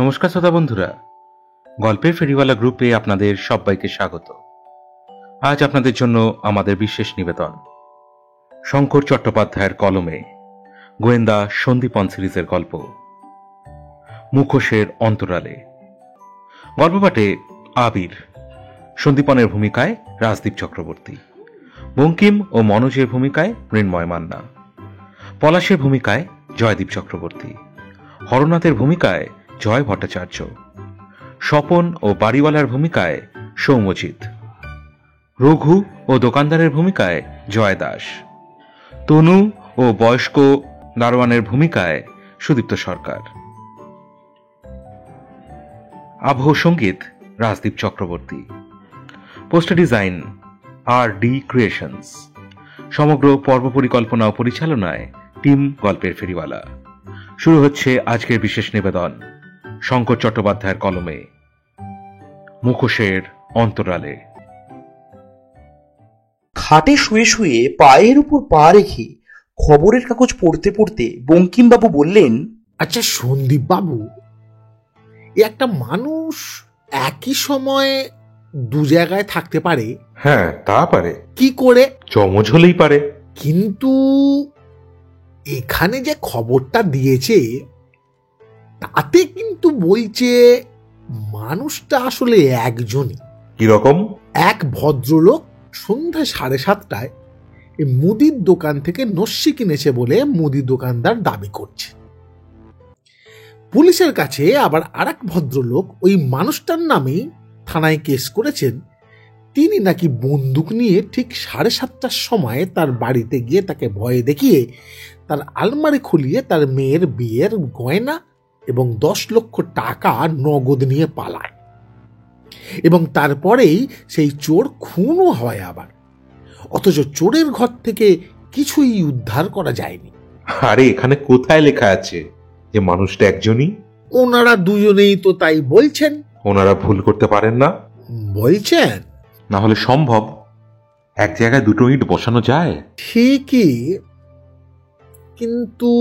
নমস্কার শ্রোতা বন্ধুরা, গল্পের ফেরিওয়ালা গ্রুপে আপনাদের সবাইকে স্বাগত। আজ আপনাদের জন্য আমাদের বিশেষ নিবেদন শঙ্কর চট্টোপাধ্যায়ের কলমে গোয়েন্দা সন্দীপন সিরিজের গল্প মুখোশের অন্তরালে। গল্প পাঠে আবির, সন্দীপনের ভূমিকায় রাজদীপ চক্রবর্তী, বঙ্কিম ও মনোজের ভূমিকায় মৃন্ময় মান্না, পলাশের ভূমিকায় জয়দীপ চক্রবর্তী, হরনাথের ভূমিকায় জয় ভট্টাচার্য, স্বপন ও বাড়িওয়ালার ভূমিকায় সৌম্যজিৎ, রঘু ও দোকানদারের ভূমিকায় জয় দাস, তনু ও বয়স্ক দারোয়ানের ভূমিকায় সুদীপ্ত সরকার। আবহ সঙ্গীত Rajdeep Chakraborty. Poster design RD creations. সমগ্র পর্ব পরিকল্পনা ও পরিচালনায় টিম গল্পের ফেরিওয়ালা। শুরু হচ্ছে আজকের বিশেষ নিবেদন শঙ্কর চট্টোপাধ্যায়ের কলমে মুখোশের অন্তরালে। খাটে শুয়ে শুয়ে পায়ের উপর পা রেখে খবরের কাগজ পড়তে পড়তে বঙ্কিমবাবু বললেন, আচ্ছা সন্দীপ বাবু, একটা মানুষ একই সময়ে দু জায়গায় থাকতে পারে? হ্যাঁ, তা পারে। কি করে? চমজ হলেই পারে। কিন্তু এখানে যে খবরটা দিয়েছে তাতে কিন্তু বলছে মানুষটা আসলে একজনই। কিরকম? এক ভদ্রলোক সন্ধ্যা 7:30টায় মুদির দোকান থেকে নস্যি কিনেছে বলে মুদি দোকানদার দাবি করছে। পুলিশের কাছে আবার আরেক ভদ্রলোক ওই মানুষটার নামেই থানায় কেস করেছেন। তিনি নাকি বন্দুক নিয়ে ঠিক 7:30টার সময় তার বাড়িতে গিয়ে তাকে ভয় দেখিয়ে তার আলমারি খুলিয়ে তার মেয়ের বিয়ের গয়না এবং 10 লক্ষ টাকা নগদ নিয়ে পালায়, এবং তারপরেই সেই চোর খুনও হয় আবার। অথচ চোরের ঘর থেকে কিছুই উদ্ধার করা যায়নি। আরে এখানে কোথায় লেখা আছে যে মানুষটা একজনই? ওনারা দুজনেই তো তাই বলছেন। ওনারা ভুল করতে পারেন না? বলছেন না হলে সম্ভব এক জায়গায় দুটো ইট বসানো যায়? ঠিকই, কিন্তু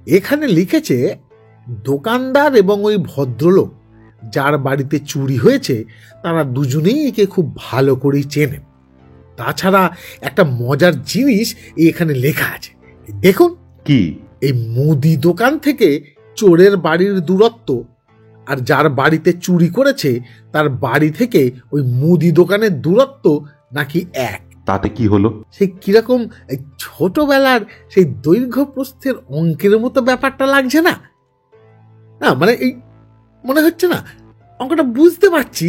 এখানে লিখেছে দোকানদার এবং ওই ভদ্রলোক যার বাড়িতে চুরি হয়েছে তারা দুজনেই একে খুব ভালো করেই চেনেন। তাছাড়া একটা মজার জিনিস এখানে লেখা আছে, দেখুন। কি? এই মুদি দোকান থেকে চোরের বাড়ির দূরত্ব আর যার বাড়িতে চুরি করেছে তার বাড়ি থেকে ওই মুদি দোকানের দূরত্ব নাকি এক। তাতে কি হলো? সেই কিরকম ছোটবেলার সেই দৈর্ঘ্য প্রস্থের অঙ্কের মতো ব্যাপারটা লাগছে না? না মানে এই মনে হচ্ছে না অঙ্কটা বুঝতে পারছি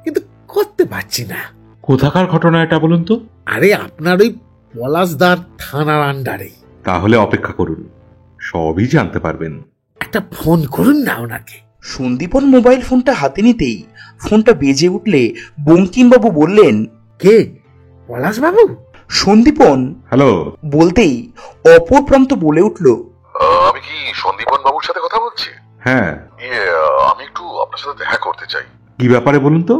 কিন্তু করতে পারছি না। কোথাকার ঘটনা এটা বলুন তো? আরে আপনার ওই পলাশদার থানার আন্ডারে। তাহলে অপেক্ষা করুন, সবই জানতে পারবেন। একটা ফোন করুন না ওনাকে। সন্দীপন মোবাইল ফোনটা হাতে নিতেই ফোনটা বেজে উঠলে বঙ্কিমবাবু বললেন, কে? পলাশ বাবু? সন্দীপন হ্যালো বলতেই অপর প্রান্ত বলে উঠল, আমি কি সন্দীপন বাবুর সাথে কথা বলছি? হ্যাঁ। আমি একটু আপনার সাথে দেখা করতে চাই। কি ব্যাপারে বলুন তো?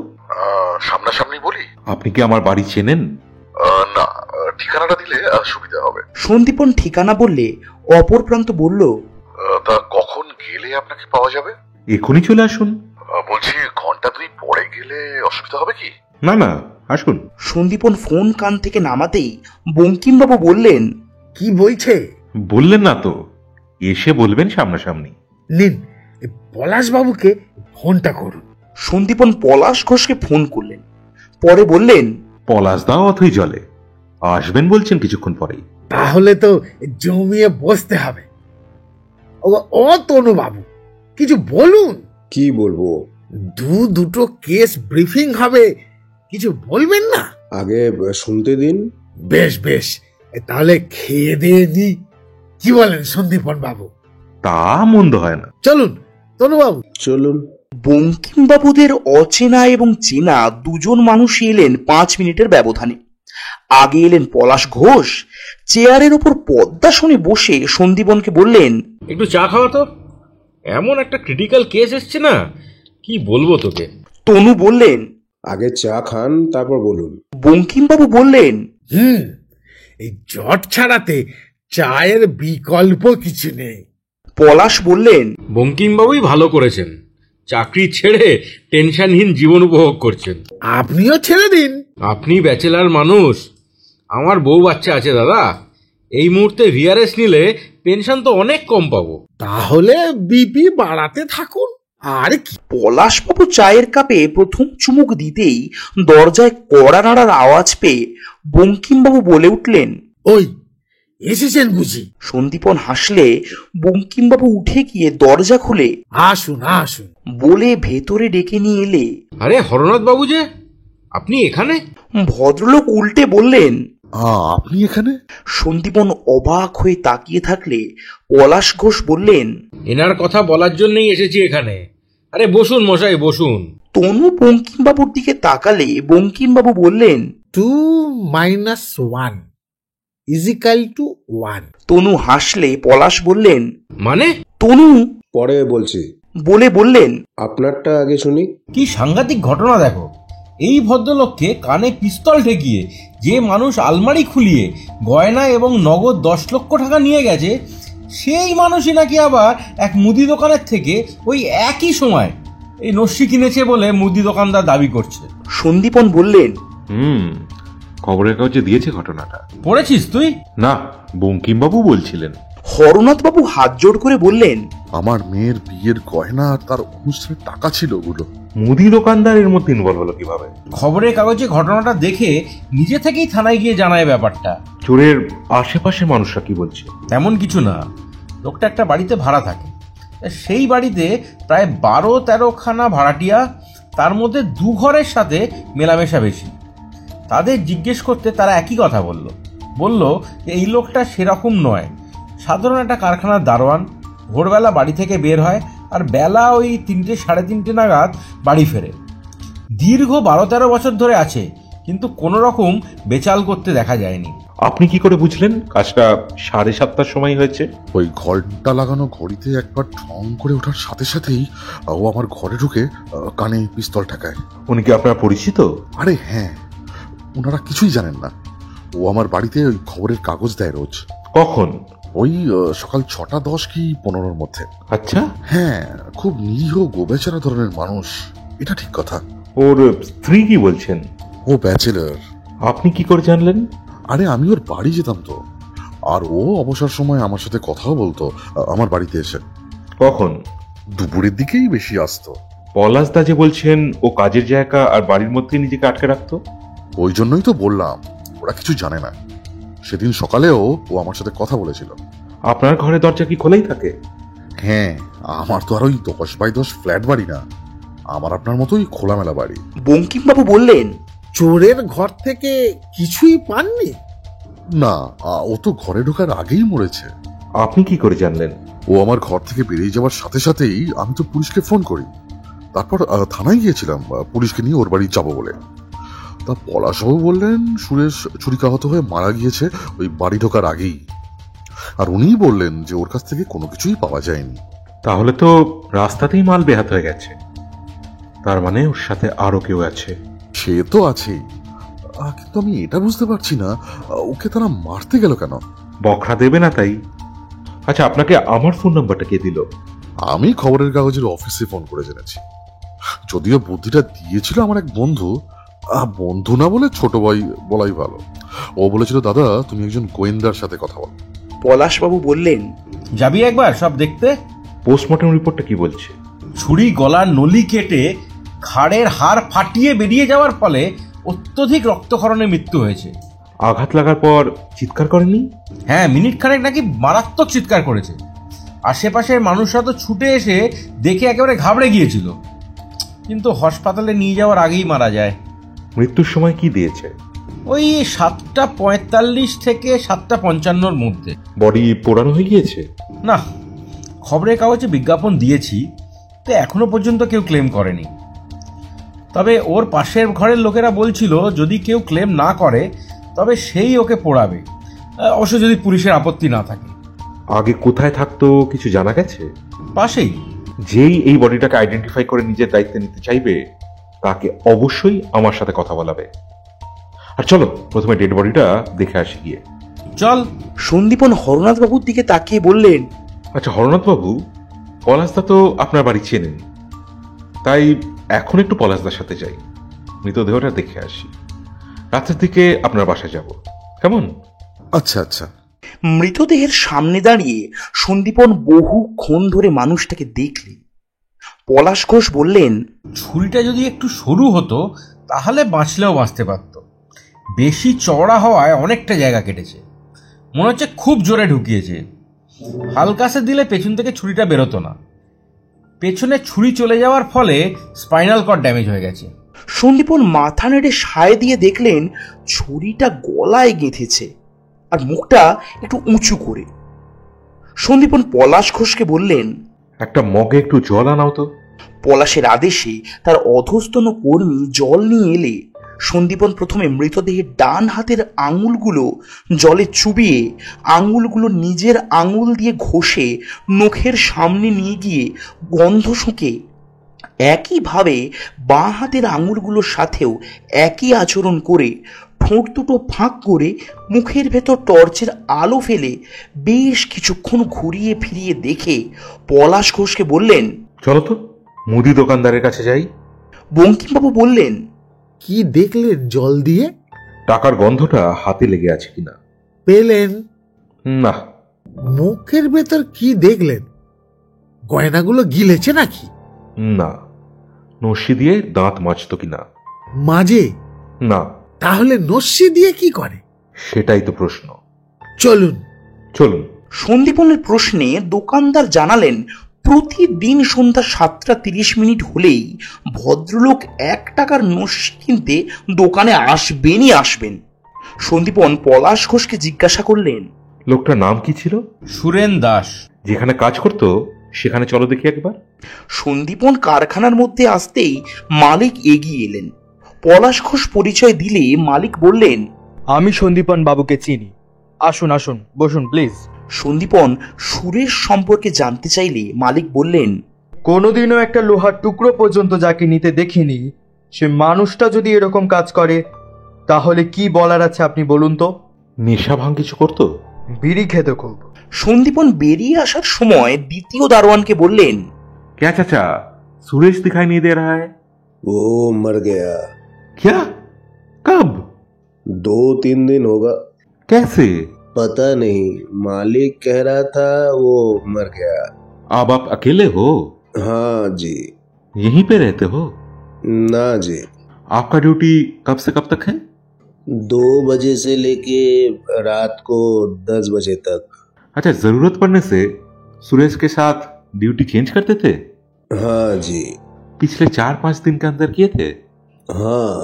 সামনাসামনি বলি? আপনি কি আমার বাড়ি চেনেন? না, ঠিকানাটা দিলে সুবিধা হবে। সন্দীপন ঠিকানা বললে অপর প্রান্ত বলল, তা কখন গেলে আপনাকে পাওয়া যাবে? এখনই চলে আসুন। বলছি ঘন্টা 2 পরে গেলে অসুবিধা হবে কি? না না, আসুন। সন্দীপন ফোন কান থেকে নামাতেই বঙ্কিমবাবু বললেন, কি বলছে? বললেন না তো, এসে বলবেন সামনাসামনি। নিন, পলাশ বাবুকে ফোনটা করুন। সন্দীপন পলাশ ঘোষকে ফোন করলেন, পরে বললেন, পলাশ দাও অথই জলে, আসবেন বলছেন কিছুক্ষণ পরেই। তাহলে তো জমিয়ে বসতে হবে। ও তনু বাবু, কিছু বলুন। কি বলবো? দুটো কেস ব্রিফিং হবে, কিছু বলবেন না? আগে শুনতে দিন। বেশ বেশ, তাহলে খেয়ে দিয়ে নি। কি বলেন সন্দীপন বাবু? তা মন্দ হয় না। চলুন তনু বাবু, চলুন। বঙ্কিমবাবুদের অচেনা এবং চেনা দুজন মানুষ এলেন 5 মিনিটের ব্যবধানে। আগে এলেন পলাশ ঘোষ। চেয়ারের ওপর পদ্মাসনে বসে সন্দীপনকে বললেন, একটু চা খাওয়া তো, এমন একটা ক্রিটিক্যাল কেস এসছে না, কি বলবো তোকে। তনু বললেন, আগে চা খান তারপর বলুন। বঙ্কিমবাবু বললেন, এই জট ছাড়াতে চায়ের বিকল্প কিছু নেই। পলাশ বললেন, বঙ্কিমবাবুই ভালো করেছেন, চাকরি ছেড়ে টেনশনহীন জীবন উপভোগ করছেন। আপনিও ছেড়ে দিন। আপনি ব্যাচেলার মানুষ, আমার বউ বাচ্চা আছে দাদা। এই মুহূর্তে ভিআরএস নিলে পেনশন তো অনেক কম পাবো। তাহলে বিপি বাড়াতে থাকুন, আর কি। পলাশবাবু চায়ের কাপে প্রথম চুমুক দিতেই দরজায় কড়া নাড়ার আওয়াজ পেয়ে বঙ্কিমবাবু বলে উঠলেন, ওই এসেছেন বুঝি? সন্দীপন হাসলে বঙ্কিমবাবু উঠে গিয়ে দরজা খুলে আসুন আসুন বলে ভেতরে ডেকে নিয়ে এলে। আরে হরনাথ বাবু যে, আপনি এখানে? ভদ্রলোক উল্টে বললেন, আপনি এখানে? সন্দীপন অবাক হয়ে তাকিয়ে থাকলে পলাশ ঘোষ বললেন, এনার কথা বলার জন্যই এসেছি এখানে। আরে বসুন মশাই, বসুন। তনু বঙ্কিমবাবুর দিকে তাকালে বঙ্কিমবাবু বললেন, 2 - 1 = 1। তনু হাসলে পলাশ বললেন, মানে? তনু পরে বলছি, বলে বললেন, আপনারটা আগে শুনি। কি সাংঘাতিক ঘটনা দেখো। এই ভদ্রলোককে কানে পিস্তল ঠেকিয়ে যে মানুষ আলমারি খুলিয়ে গয়না এবং নগদ 10 লক্ষ টাকা নিয়ে গেছে, সেই মানুষই নাকি আবার এক মুদি দোকানের থেকে ওই একই সময় এই নস্যি কিনেছে বলে মুদি দোকানদার দাবি করছে। সন্দীপন বললেন, খবরের কাগজে দিয়েছে ঘটনাটা। পড়েছিস তুই? না, বঙ্কিমবাবু বলছিলেন। হরনাথবাবু হাত জোড় করে বললেন, আমার মেয়ের বিয়ের গয়না আর তার অনুষ্ঠানের টাকা ছিল ওগুলো। মুদি দোকানদার এর মধ্যে ইনভলভ হলো কিভাবে? খবরের কাগজে ঘটনাটা দেখে নিজে থেকেই থানায় গিয়ে জানায় ব্যাপারটা। চোরের আশেপাশে মানুষরা কি বলছে? তেমন কিছু না, লোকটা একটা বাড়িতে ভাড়া থাকে। সেই বাড়িতে প্রায় 12-13 খানা ভাড়াটিয়া, তার মধ্যে 2 ঘরের সাথে মেলামেশা বেশি। তাদের জিজ্ঞেস করতে তারা একই কথা বলল যে এই লোকটা সেরকম নয়, সাধারণ একটা কারখানার দারোয়ান। ভোরবেলা বাড়ি থেকে বের হয় আর বেলা ওই 3-3:30 নাগাদ বাড়ি ফেরে। দীর্ঘ 12-13 বছর ধরে আছে, কিন্তু কোনো রকম বেচাল করতে দেখা যায়নি। আপনি কি করে বুঝলেন কাজটা 7:30টার সময় হয়েছে? ওই ঘন্টা লাগানো ঘড়িতে একবার ঠং করে ওঠার সাথে সাথেই ও আমার ঘরে ঢুকে কানে পিস্তল ঠেকায়। উনি কি আপনার পরিচিত? আরে হ্যাঁ, ওনারা কিছুই জানেন না। ও আমার বাড়িতে ওই খবরের কাগজ দেয় রোজ। কখন? ওই সকাল 6:10 কি 15-র মধ্যে। আচ্ছা, হ্যাঁ, খুব নিরীহ গোবেচারা ধরনের মানুষ, এটা ঠিক কথা। ওর স্ত্রী কি বলছেন? ও ব্যাচেলার। আপনি কি করে জানলেন? আরে আমি ওর বাড়ি যেতাম তো, আর ও অবসর সময় আমার সাথে কথাও বলতো আমার বাড়িতে এসে। কখন? দুপুরের দিকেই বেশি আসতো। পলাশদা যে বলছেন ও কাজের জায়গা আর বাড়ির মধ্যে নিজেকে আটকে রাখতো। ওই জন্যই তো বললাম ওরা কিছু জানে না। সেদিন সকালেও ও আমার সাথে কথা বলেছিল। আপনার ঘরে দরজা কি খোলাই থাকে? হ্যাঁ, আমার তো আর ওই 10x10 ফ্ল্যাট বাড়ি না, আমার আপনার মতোই খোলামেলা বাড়ি। বঙ্কিমবাবু বললেন, চোরের ঘর থেকে কিছুই পাননি? না, ও তো ঘরে ঢোকার আগেই মরেছে। আপনি কি করে জানলেন? ও আমার ঘর থেকে বেরিয়ে যাওয়ার সাথে সাথেই আমি তো পুলিশকে ফোন করি। তারপর থানায় গিয়েছিলাম পুলিশকে নিয়ে ওর বাড়ি যাবো বলে। তা পলাশবাবু বললেন সুরেশ ছুরিকাহত হয়ে মারা গিয়েছে ওই বাড়ি ঢোকার আগেই। আর উনিই বললেন যে ওর কাছ থেকে কোনো কিছুই পাওয়া যায়নি। তাহলে তো রাস্তাতেই মাল বেহাত হয়ে গেছে। তার মানে ওর সাথে আরো কেউ আছে। সে তো আছেই, কিন্তু আমি এটা বুঝতে পারছি না ওকে তারা মারতে গেল কেন। বকরা দেবে না তাই? আচ্ছা, আপনাকে আমার ফোন নাম্বারটা কে দিল? আমি খবরের কাগজের অফিসে ফোন করে জেনেছি। যদিও বুদ্ধিটা দিয়েছিল আমার এক বন্ধু, বন্ধু না বলে ছোট ভাই বলাই ভালো। ও বলেছিল, দাদা তুমি একজন গোয়েন্দার সাথে কথা বলো। পলাশবাবু বললেন, যাবি একবার সব দেখতে? পোস্টমর্টম রিপোর্টটা কি বলছে? ছুরি গলার নলি কেটে ঘাড়ের হাড় ফাটিয়ে বেরিয়ে যাওয়ার ফলে অত্যধিক রক্তক্ষরণে মৃত্যু হয়েছে। আঘাত লাগার পর চিৎকার করেনি? হ্যাঁ, মিনিট খানেক নাকি মারাত্মক চিৎকার করেছে। আশেপাশের মানুষরা তো ছুটে এসে দেখে একেবারে ঘাবড়ে গিয়েছিল, কিন্তু হাসপাতালে নিয়ে যাওয়ার আগেই মারা যায়। মৃত্যুর সময় কি দিয়েছে? ওই 7:45 থেকে 7:55-র মধ্যে। বডি পোড়ানো হয়ে গিয়েছে? না, খবরের কাগজে বিজ্ঞাপন দিয়েছি, তো এখনো পর্যন্ত কেউ ক্লেম করেনি। তবে ওর পাশের ঘরের লোকেরা বলছিল যদি কেউ ক্লেম না করে তবে সেই ওকে পোড়াবে, অবশ্য যদি পুলিশের আপত্তি না থাকে। আগে কোথায় থাকতো কিছু জানা গেছে? পাশেই। যেই এই বডিটাকে আইডেন্টিফাই করে নিজের দায়িত্ব নিতে চাইবে তাকে অবশ্যই আমার সাথে কথা বলাবে। আর চলো প্রথমে ডেড বডিটা দেখে আসি গিয়ে। চল। সন্দীপন হরনাথবাবুর দিকে তাকিয়ে বললেন, আচ্ছা হরনাথবাবু, পলাশদা তো আপনার বাড়ি চেনেন, তাই এখন একটু পলাশদার সাথে যাই, মৃতদেহটা দেখে আসি। রাতের দিকে আপনার বাসায় যাব, কেমন? আচ্ছা আচ্ছা। মৃতদেহের সামনে দাঁড়িয়ে সন্দীপন বহুক্ষণ ধরে মানুষটাকে দেখলেন। পলাশ ঘোষ বললেন, ছুরিটা যদি একটু সরু হতো তাহলে বাঁচলেও বাঁচতে পারত। বেশি চওড়া হওয়ায় অনেকটা জায়গা কেটেছে, মনে হচ্ছে খুব জোরে ঢুকিয়েছে। হালকাসে দিলে পেছন থেকে ছুরিটা বেরোতো না। পেছনে ছুরি চলে যাওয়ার ফলে স্পাইনাল কর্ড ড্যামেজ হয়ে গেছে। সন্দীপন মাথা নেড়ে সায় দিয়ে দেখলেন ছুরিটা গলায় গেঁথেছে আর মুখটা একটু উঁচু করে। সন্দীপন পলাশ ঘোষকে বললেন, একটা মগে একটু জল আনাও তো। পলাশের আদেশে তার অধস্তন কর্মী জল নিয়ে এলে সন্দীপন প্রথমে মৃতদেহের ডান হাতের আঙুলগুলো জলে চুবিয়ে আঙুলগুলো নিজের আঙুল দিয়ে ঘষে নখের সামনে নিয়ে গিয়ে গন্ধ শুঁকে একইভাবে বাঁ হাতের আঙুলগুলোর সাথেও একই আচরণ করে ঠোঁট দুটো ফাঁক করে মুখের ভেতর টর্চের আলো ফেলে বেশ কিছুক্ষণ ঘুরিয়ে ফিরিয়ে দেখে পলাশ ঘোষকে বললেন, চলো তো মুদি দোকানদারের কাছে যাই। বঙ্কিমবাবু বললেন, কি দেখলেন জল দিয়ে? টাকার গন্ধটা হাতে লেগে আছে কিনা। পেলেন? না। মুখের ভেতর কি দেখলেন? গয়নাগুলো গিলেছে নাকি? না। নস্যি দিয়ে দাঁত মাজতো কিনা। মাঝে? না। তাহলে নস্যি দিয়ে কি করে? সেটাই তো প্রশ্ন। চলুন। চলুন। সন্দীপনের প্রশ্নে দোকানদার জানালেন প্রতিদিন সন্ধ্যা 7:30 হলেই ভদ্রলোক 1 টাকার নস্যি কিনতে দোকানে আসবেন। সন্দীপন পলাশ ঘোষকে জিজ্ঞাসা করলেন, লোকটার নাম কি ছিল? সুরেন দাস। যেখানে কাজ করতো সেখানে চলো দেখি একবার। সন্দীপন কারখানার মধ্যে আসতেই মালিক এগিয়ে এলেন। পলাশ ঘোষ পরিচয় দিলে মালিক বললেন, আমি সন্দীপন বাবুকে চিনি, আসুন আসুন বসুন প্লিজ। সন্দীপন সুরেশ সম্পর্কে জানতে চাইলে মালিক বললেন, কোনোদিনও একটা লোহার টুকরো পর্যন্ত যাকে নিতে দেখিনি, সে মানুষটা যদি এরকম কাজ করে তাহলে কি বলার আছে আপনি বলুন তো? নেশা ভাঙ কিছু করতো? বিড়ি খেতে খুব। সন্দীপন বেরিয়ে আসার সময় দ্বিতীয় দারোয়ানকে বললেন, क्या चाचा, सुरेश दिखाई नहीं दे रहा है? वो मर गया। क्या? कब? 2-3 दिन होगा। कैसे? पता नहीं, मालिक कह रहा था वो मर गया। अब आप अकेले हो? हाँ जी। यहीं पे रहते हो? ना जी। आपका ड्यूटी कब से कब तक है? 2 बजे से लेके रात को 10 बजे तक। अच्छा, जरूरत पड़ने से सुरेश के साथ ड्यूटी चेंज करते थे? हाँ जी। पिछले 4-5 दिन के अंदर किए थे? हाँ,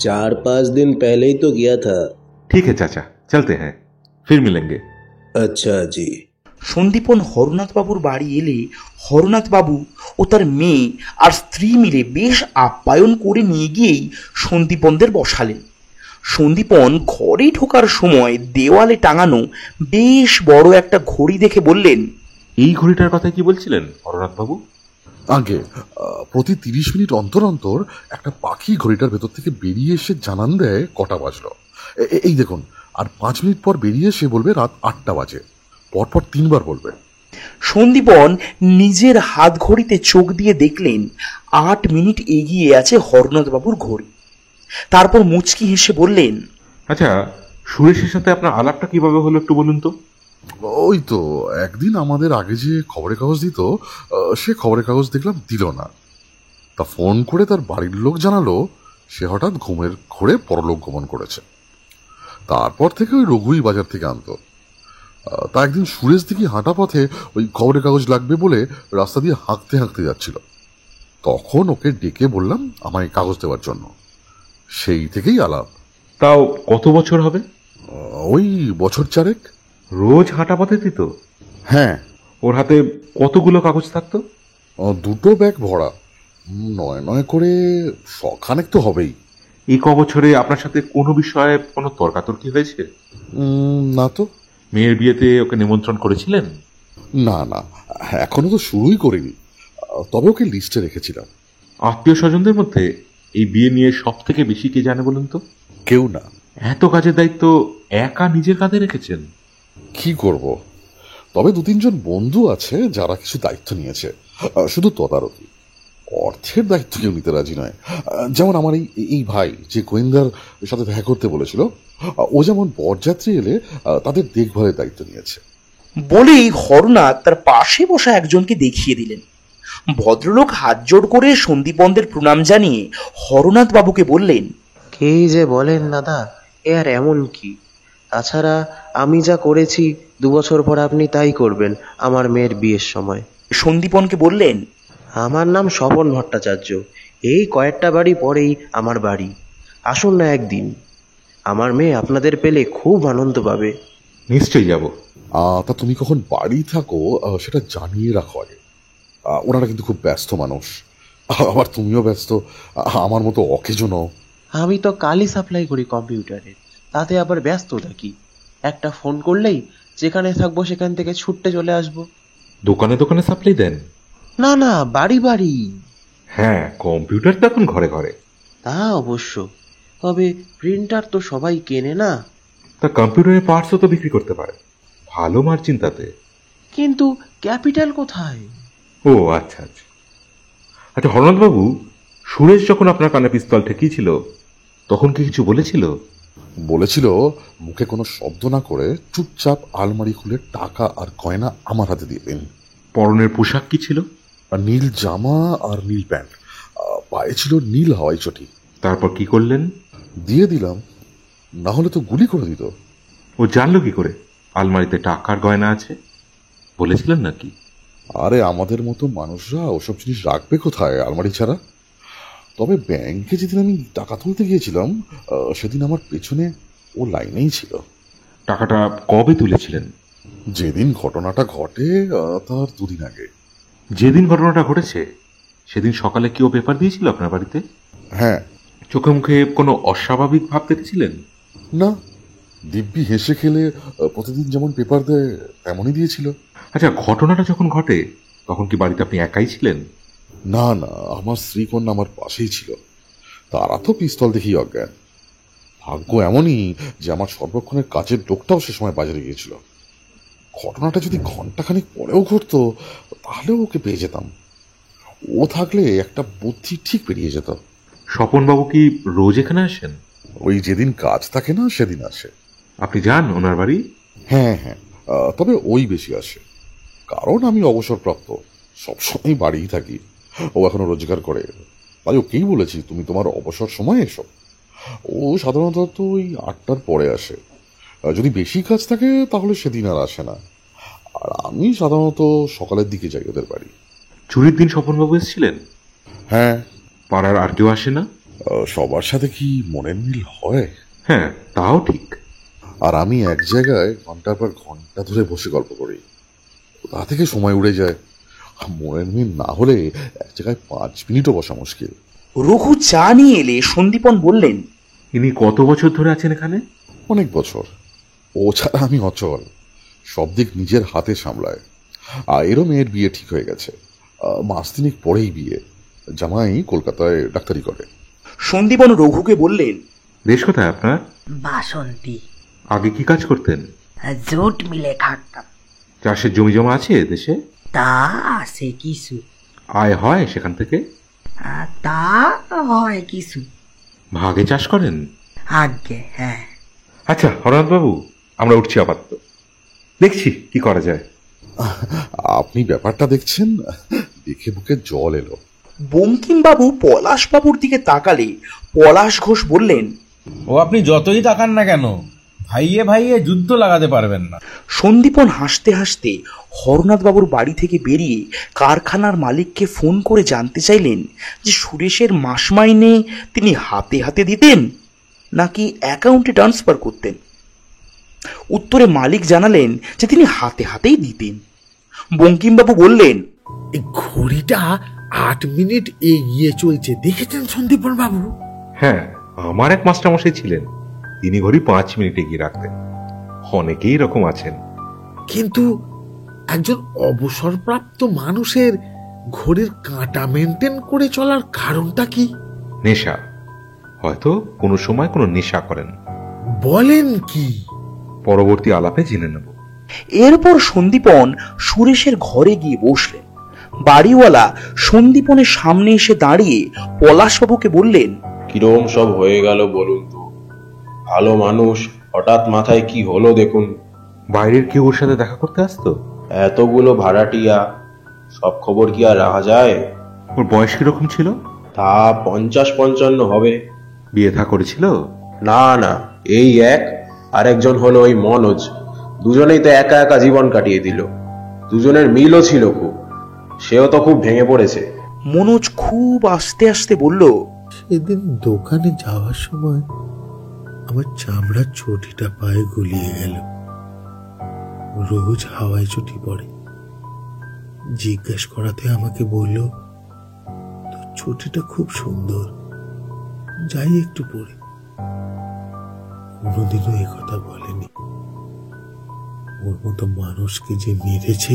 4-5 दिन पहले ही तो किया था। ठीक है चाचा, चलते हैं, फिर मिलेंगे। अच्छा जी। সন্দীপন হরনাথবাবুর বাড়ি এলে হরনাথবাবু ও তার মেয়ে আর স্ত্রী মিলে বেশ আপ্যায়ন করে নিয়ে গিয়েই সন্দীপনদের বসালেন। সন্দীপন ঘরে ঢোকার সময় দেওয়ালে টাঙানো বেশ বড় একটা ঘড়ি দেখে বললেন, এই ঘড়িটার কথা কি বলছিলেন হরনাথ বাবু? আগে প্রতি 30 মিনিট অন্তর অন্তর একটা পাখি ঘড়িটার ভেতর থেকে বেরিয়ে এসে জানান দেয় কটা বাজলো। এই দেখুন, আর 5 মিনিট পর বেরিয়ে এসে বলবে রাত 8টা বাজে, পরপর 3 বার বলবে। সন্দীপন নিজের হাত ঘড়িতে চোখ দিয়ে দেখলেন 8 মিনিট এগিয়ে আছে হরনাথবাবুর ঘড়ি। তারপর মুচকি হেসে বললেন, আচ্ছা, সুরেশের সাথে আপনার আলাপটা কিভাবে হলো একটু বলুন তো। ওই তো একদিন আমাদের আগে যে খবরের কাগজ দিত, সে খবরের কাগজ দেখলাম দিল না। তা ফোন করে তার বাড়ির লোক জানালো সে হঠাৎ ঘুমের ঘোরে পরলোক গমন করেছে। তারপর থেকে ওই রঘুই বাজার থেকে আনতো। তা একদিন সুরেশ দিকে হাঁটা পথে ওই খবরের কাগজ লাগবে বলে রাস্তা দিয়ে হাঁকতে হাঁকতে যাচ্ছিল। তখন ওকে ডেকে বললাম আমায় কাগজ দেওয়ার জন্য। সেই থেকেই আলাপ। তাও কত বছর হবে? ওই বছর 4। রোজ হাঁটা পথে দিত? হ্যাঁ। ওর হাতে কতগুলো কাগজ থাকতো? 2 ব্যাগ ভরা, 9 করে 100 তো হবেই। এই বছরে আপনার সাথে কোনো বিষয়ে কোনো তর্কাতর্কি হয়েছে? না তো। মেয়ের বিয়েতে ওকে নিমন্ত্রণ করেছিলেন? না না, এখনো তো শুরুই করিনি, তবে ওকে লিস্টে রেখেছিলাম। আত্মীয় স্বজনদের মধ্যে এই বিয়ে নিয়ে সব থেকে বেশি কে জানে বলুন তো? কেউ না। এত কাজের দায়িত্ব একা নিজের কাঁধে রেখেছেন? কি করব, তবে 2-3 জন বন্ধু আছে যারা কিছু দায়িত্ব নিয়েছে, শুধু তদারকি। অর্থের দায়িত্ব কেউ নিতে রাজি নয়। যেমন আমার এই ভাই যে গোয়েন্দার সাথে দেখা করতে বলেছিল, ও যেমন বরযাত্রী এলে তাদের দেখভালের দায়িত্ব নিয়েছে। বলেই হরনাথ তার পাশে বসা একজনকে দেখিয়ে দিলেন। ভদ্রলোক হাত জোড় করে সন্দীপনদের প্রণাম জানিয়ে হরনাথ বাবুকে বললেন, কেই যে বলেন দাদা, এ আর এমন কি? তাছাড়া আমি যা করেছি 2 বছর পর আপনি তাই করবেন আমার মেয়ের বিয়ের সময়। সন্দীপনকে বললেন, আমার নাম স্বপন ভট্টাচার্য, এই কয়েকটা বাড়ি পরেই আমার বাড়ি। আসুন না একদিন, আমার মেয়ে আপনাদের পেলে খুব আনন্দ পাবে। নিশ্চয়ই যাব। তা তুমি কখন বাড়ি থাকো সেটা জানিয়ে রাখো আগে। ওনারা কিন্তু খুব ব্যস্ত মানুষ, আবার তুমিও ব্যস্ত, আমার মতো অকেজো নও। আমি তো কালই সাপ্লাই করি কম্পিউটারে, তাতে আবার ব্যস্ততা কি? একটা ফোন করলেই যেখানে থাকবো সেখান থেকে ছুটতে চলে আসবো। দোকানে দোকানে সাপ্লাই দেন? না না, বাড়ি বাড়ি। হ্যাঁ, কম্পিউটার তো এখন ঘরে ঘরে। তা অবশ্য, তবে প্রিন্টার তো সবাই কেনে না। তা কম্পিউটারের পার্টসও তো বিক্রি করতে পারে, ভালো মার্জিন তাতে। কিন্তু ক্যাপিটাল কোথায়? ও আচ্ছা আচ্ছা আচ্ছা। হরনাথ বাবু, সুরেশ যখন আপনার কানে পিস্তল ঠেকিয়েছিল তখন কি কিছু বলেছিল? বলেছিল মুখে কোনো শব্দ না করে চুপচাপ আলমারি খুলে টাকা আর গয়না আমার হাতে দিয়ে দিন। পরনের পোশাক কি ছিল? আর নীল জামা আর নীল প্যান্ট, পায়ে ছিল নীল হাওয়াই চটি। তারপর কি করলেন? দিয়ে দিলাম, না হলে তো গুলি করে দিত। ও জানলো কি করে আলমারিতে টাকার গয়না আছে? বলেছিলেন নাকি? আরে আমাদের মতো মানুষরা ওসব জিনিস রাখবে কোথায় আলমারি ছাড়া? তবে ব্যাংকে যেদিন আমি টাকা তুলতে গিয়েছিলাম সেদিন আমার পেছনে ও লাইনেই ছিল। টাকাটা কবে তুলেছিলেন? যেদিন ঘটনাটা ঘটে তার 2 দিন আগে। যেদিন ঘটনাটা ঘটেছে সেদিন সকালে কি ও পেপার দিয়েছিল আপনার বাড়িতে? হ্যাঁ। চোখে মুখে কোনো অস্বাভাবিক ভাব দেখেছিলেন? না, দিব্যি হেসে খেলে প্রতিদিন যেমন পেপার দেয় তেমনই দিয়েছিল। আচ্ছা, ঘটনাটা যখন ঘটে তখন কি বাড়িতে আপনি একাই ছিলেন? না না, আমার স্ত্রীকন্যা আমার পাশেই ছিল। তারা তো পিস্তল দেখেই অজ্ঞান। ভাগ্য এমনই যে আমার সর্বক্ষণের কাজের লোকটাও সে সময় বাজারে গিয়েছিল। ঘটনাটা যদি ঘন্টাখানিক পরেও ঘটতো তাহলেও ওকে পেয়ে যেতাম। ও থাকলে একটা বুদ্ধি ঠিক পেরিয়ে যেত। স্বপনবাবু কি রোজ এখানে আসেন? ওই যেদিন কাজ থাকে না সেদিন আসে। আপনি যান ওনার বাড়ি? হ্যাঁ হ্যাঁ, তবে ওই বেশি আসে, কারণ আমি অবসরপ্রাপ্ত, সবসময় বাড়িই থাকি। ও এখনো রোজগার করে, তাই ওকেই বলেছি তুমি তোমার অবসর সময় এসো। ও সাধারণত ওই 8টার পরে আসে। যদি বেশি কাজ থাকে তাহলে সেদিন আর আসে না। আর আমি সাধারণত সকালের দিকে যাই ওদের বাড়ি। চুরির দিন স্বপনবাবু এসেছিলেন? হ্যাঁ। পাড়ার আর কেউ আসে না? সবার সাথে কি মনের মিল হয়? হ্যাঁ, তাও ঠিক। আর আমি এক জায়গায় ঘন্টার পর ঘন্টা ধরে বসে গল্প করি, তা থেকে সময় উড়ে যায়। মনের মিল না হলে এক জায়গায় 5 মিনিটও বসা মুশকিল। রঘু চা নিয়ে এলে সন্দীপন বললেন, ইনি কত বছর ধরে আছেন এখানে? অনেক বছর। ও ছাড়া আমি অচল, সব দিক নিজের হাতে সামলায়। এরও মেয়ের বিয়ে ঠিক হয়ে গেছে, 3 মাস পরেই বিয়ে। জামাই কলকাতায় ডাক্তারি করে। সন্দীপন রঘুকে বললেন, দেশ কোথায় আপনার? বাসন্তী। আগে কি কাজ করতেন? জুট মিলে খাটতাম। চাষের জমি জমা আছে দেশে? তা আছে কিছু। আয় হয় সেখান থেকে? তা হয় কিছু। ভাগে চাষ করেন? আগে হ্যাঁ। আচ্ছা হরনাথ বাবু, আমরা উঠছি আপাতত, দেখছি কি করা যায়। আপনি ব্যাপারটা দেখছেন? দেখে বুকে জল এলো। বঙ্কিমবাবু পলাশবাবুর দিকে তাকালে পলাশ ঘোষ বললেন, ও আপনি যতই তাকান না কেন, ভাইয়ে ভাইয়ে যুদ্ধ লাগাতে পারবেন না। সন্দীপন হাসতে হাসতে হরনাথ বাবুর বাড়ি থেকে বেরিয়ে কারখানার মালিককে ফোন করে জানতে চাইলেন যে সুরেশের মাস মাইনে তিনি হাতে হাতে দিতেন নাকি অ্যাকাউন্টে ট্রান্সফার করতেন। উত্তরে মালিক জানালেন যে তিনি হাতে হাতেই দিতেন। বঙ্কিমবাবু বললেন, এই ঘড়িটা 8 মিনিট এগিয়ে চলছে, দেখেছেন সন্দীপন বাবু? হ্যাঁ, আমার এক মাস্টারমশাই ছিলেন, তিনি ঘড়ি 5 মিনিট এগিয়ে রাখতেন। অনেকেই এরকম আছেন। কিন্তু একজন অবসরপ্রাপ্ত মানুষের ঘড়ির কাঁটা মেনটেন করে চলার কারণটা কি? নেশা, হয়তো কোনো সময় কোনো নেশা করেন। বলেন কি? পরবর্তী আলাপে জেনে নেব। এরপর সন্দীপন সুরেশের ঘরে গিয়ে বসলেন। বাড়িওয়ালা সন্দীপনের সামনে এসে দাঁড়িয়ে পলাশবাবুকে বললেন, কিরম সব হয়ে গেল বলুন তো? ভালো মানুষ, হঠাৎ মাথায় কি হলো দেখুন। বাইরের কেউ ওর সাথে দেখা করতে আসতো? এতগুলো ভাড়াটিয়া, সব খবর কি আর রাখা যায়? ওর বয়স কিরকম ছিল? তা 50-55 হবে। বিয়ে থা করেছিল? না না, এই এক, আরেকজন হলো ওই মনোজ। দুজনেই তো একা একা জীবন কাটিয়ে দিল। দুজনের মিলও ছিল খুব, সেও তো খুব ভেঙে পড়েছে। মনোজ খুব আস্তে আস্তে বলল, সেদিন দোকানে যাওয়ার সময় আমার চামড়ার চটিটা পায়ে গুলিয়ে গেল। রোজ হাওয়ায় চটি পড়ে। জিজ্ঞেস করাতে আমাকে বলল, তোর চটিটা খুব সুন্দর, যাই একটু পরে। কোনোদিনও এ কথা বলেনি। ওর মতো মানুষকে যে মেরেছে,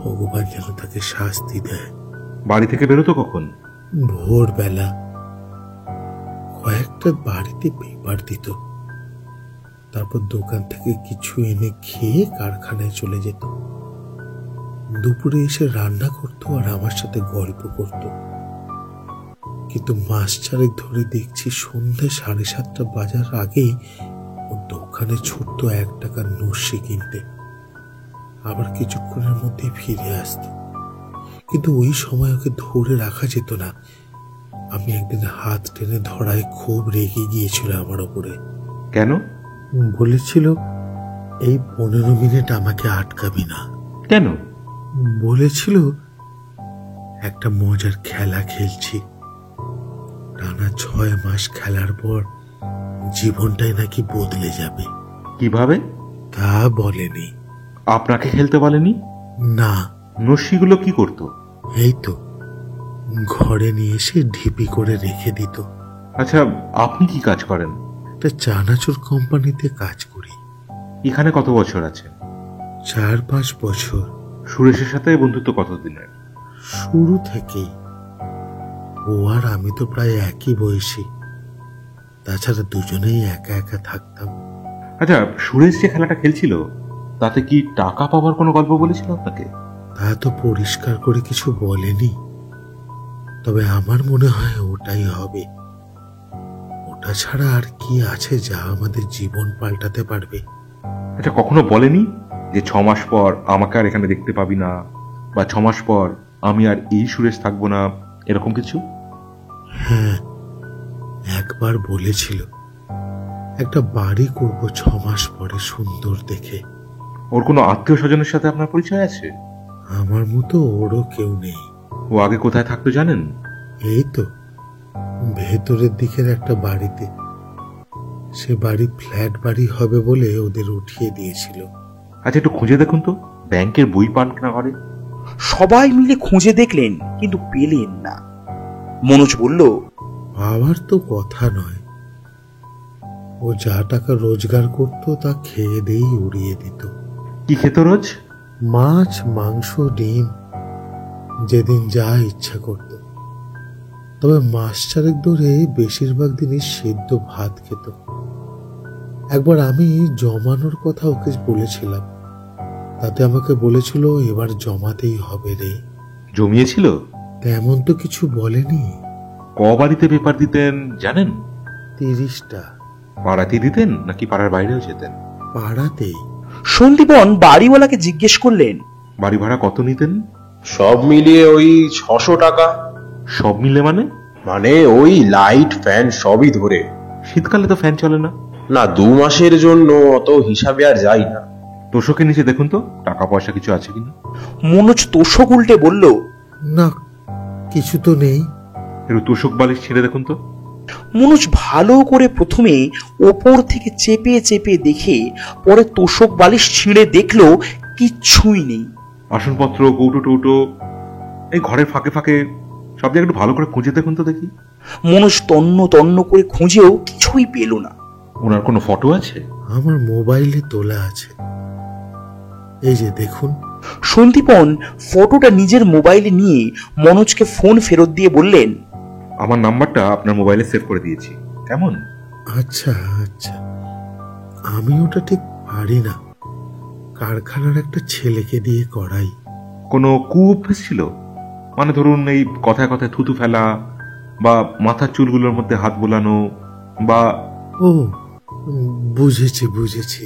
ভগবান যেন তাকে শাস্তি দেয়। বাড়ি থেকে বেরোতো কখন? ভোরবেলা। কয়েকটা বাড়িতে পেপার দিত, তারপর দোকান থেকে কিছু এনে খেয়ে কারখানায় চলে যেত। দুপুরে এসে রান্না করতো আর আমার সাথে গল্প করত। কিন্তু মাস চারেক ধরে দেখছি সন্ধ্যে 7:30 বাজার আগেই ও দোকানে ছুটতো 1 টাকার নস্যি কিনতে, আবার কিছুক্ষণের মধ্যে ফিরে আসতো। কিন্তু ওই সময় ওকে ধরে রাখা যেত না। আমি একদিন হাত টেনে ধরায় খুব রেগে গিয়েছিল আমার ওপরে। কেন? বলেছিল, এই 15 মিনিট আমাকে আটকাবি না। কেন? বলেছিল, একটা মজার খেলা খেলছি, টানা 6 মাস খেলার পর জীবনটাই নাকি বদলে যাবে। কিভাবে? তা বলেনি। আপনাকে খেলতে বলেনি? না। নস্যিগুলো কি করতো? এই তো ঘরে নিয়ে এসে ঢিপি করে রেখে দিত। আচ্ছা, আপনি কি কাজ করেন? একটা চানাচুর কোম্পানিতে কাজ করি। এখানে কত বছর আছে? 4-5 বছর। সুরেশের সাথে বন্ধুত্ব কতদিনের? শুরু থেকেই। ও আর আমি তো প্রায় একই বয়সী, তাছাড়া দুজনেই একা একা থাকতাম। আচ্ছা, সুরেশ যে খেলাটা খেলছিল তাতে কি টাকা পাওয়ার কোনো গল্প বলেছিল আপনাকে? তা তো পরিষ্কার করে কিছু বলেনি, তবে আমার মনে হয় ওটাই হবে। ওটা ছাড়া আর কি আছে যা আমাদের জীবন পাল্টাতে পারবে? আচ্ছা, কখনো বলেনি যে 6 মাস পর আমাকে আর এখানে দেখতে পাবি না, বা 6 মাস পর আমি আর এই সুরেশ থাকবো না, এরকম কিছু? হ্যাঁ, একবার বলেছিল একটা বাড়ি করব 6 মাস পরে সুন্দর দেখে। ওর কোনো আত্মীয় স্বজনের সাথে আপনার পরিচয় আছে? আমার মতো ওরও কেউ নেই। ও আগে কোথায় থাকতো জানেন? এই তো ভেতরের দিকের একটা বাড়িতে। সে বাড়ি ফ্ল্যাট বাড়ি হবে বলে ওদের উঠিয়ে দিয়েছিল। আচ্ছা, একটু খুঁজে দেখুন তো, ব্যাংকের বই পান কিনা ঘরে। সবাই মিলে খুঁজে দেখলেন, কিন্তু পেলেন না। মনোজ বলল, পাওয়ার তো কথা নয়, ও যা টাকা রোজগার করত তা খেয়ে দিয়েই উড়িয়ে দিত। কি খেত রোজ? মাছ, মাংস, ডিম, যেদিন যা ইচ্ছা করত। তবে মাস 4 ধরে বেশিরভাগ দিনই সেদ্ধ ভাত খেত। একবার আমি জমানোর কথা ওকে বলেছিলাম, তাতে আমাকে বলেছিল এবার জমাতেই হবে রে। জমিয়েছিল? তেমন তো কিছু বলেনি। ক বাড়িতে পেপার দিতেন জানেন? 30টা। পাড়াতে দিতেন নাকি পাড়ার বাইরেও যেতেন? পাড়াতেই। সন্দীপন বাড়িওয়ালাকে জিজ্ঞেস করলেন, বাড়ি ভাড়া কত নিতেন? সব মিলিয়ে ওই 600 টাকা। সব মিলে মানে? মানে ওই লাইট ফ্যান সবই ধরে। শীতকালে তো ফ্যান চলে না। না, 2 মাসের জন্য অত হিসাবে আর যাই না। তোষকের নিচে দেখুন তো টাকা পয়সা কিছু আছে কিনা। মনোজ তোষক উল্টে বলল, না, কিছু তো নেই। একটু তোষক বালিশ ছেড়ে দেখুন তো। মনোজ ভালো করে প্রথমে ওপর থেকে চেপে চেপে দেখে পরে তোষক বালিশ ছিঁড়ে দেখলো কিচ্ছুই নেই। আসনপত্র, কৌটো টৌটো, এই ঘরের ফাঁকে ফাঁকে সব জায়গায় একটু ভালো করে খুঁজে দেখুন তো দেখি। মনোজ তন্ন তন্ন করে খুঁজেও কিছুই পেল না। ওনার কোনো ফটো আছে? আমার মোবাইলে তোলা আছে, এই যে দেখুন। সন্দীপন ফটোটা নিজের মোবাইলে নিয়ে মনোজকে ফোন ফেরত দিয়ে বললেন, আমার নাম্বারটা আপনার মোবাইলে সেভ করে দিয়েছি, কেমন? আচ্ছা আচ্ছা, আমি ওটা ঠিক পারি না, কারখানার একটা ছেলেকে দিয়ে করাই। কোনো কু অভ্যেস ছিল? মানে ধরুন এই কথায় কথায় থুতু ফেলা, বা মাথার চুলগুলোর মধ্যে হাত বোলানো, বা ও বুঝেছি বুঝেছি।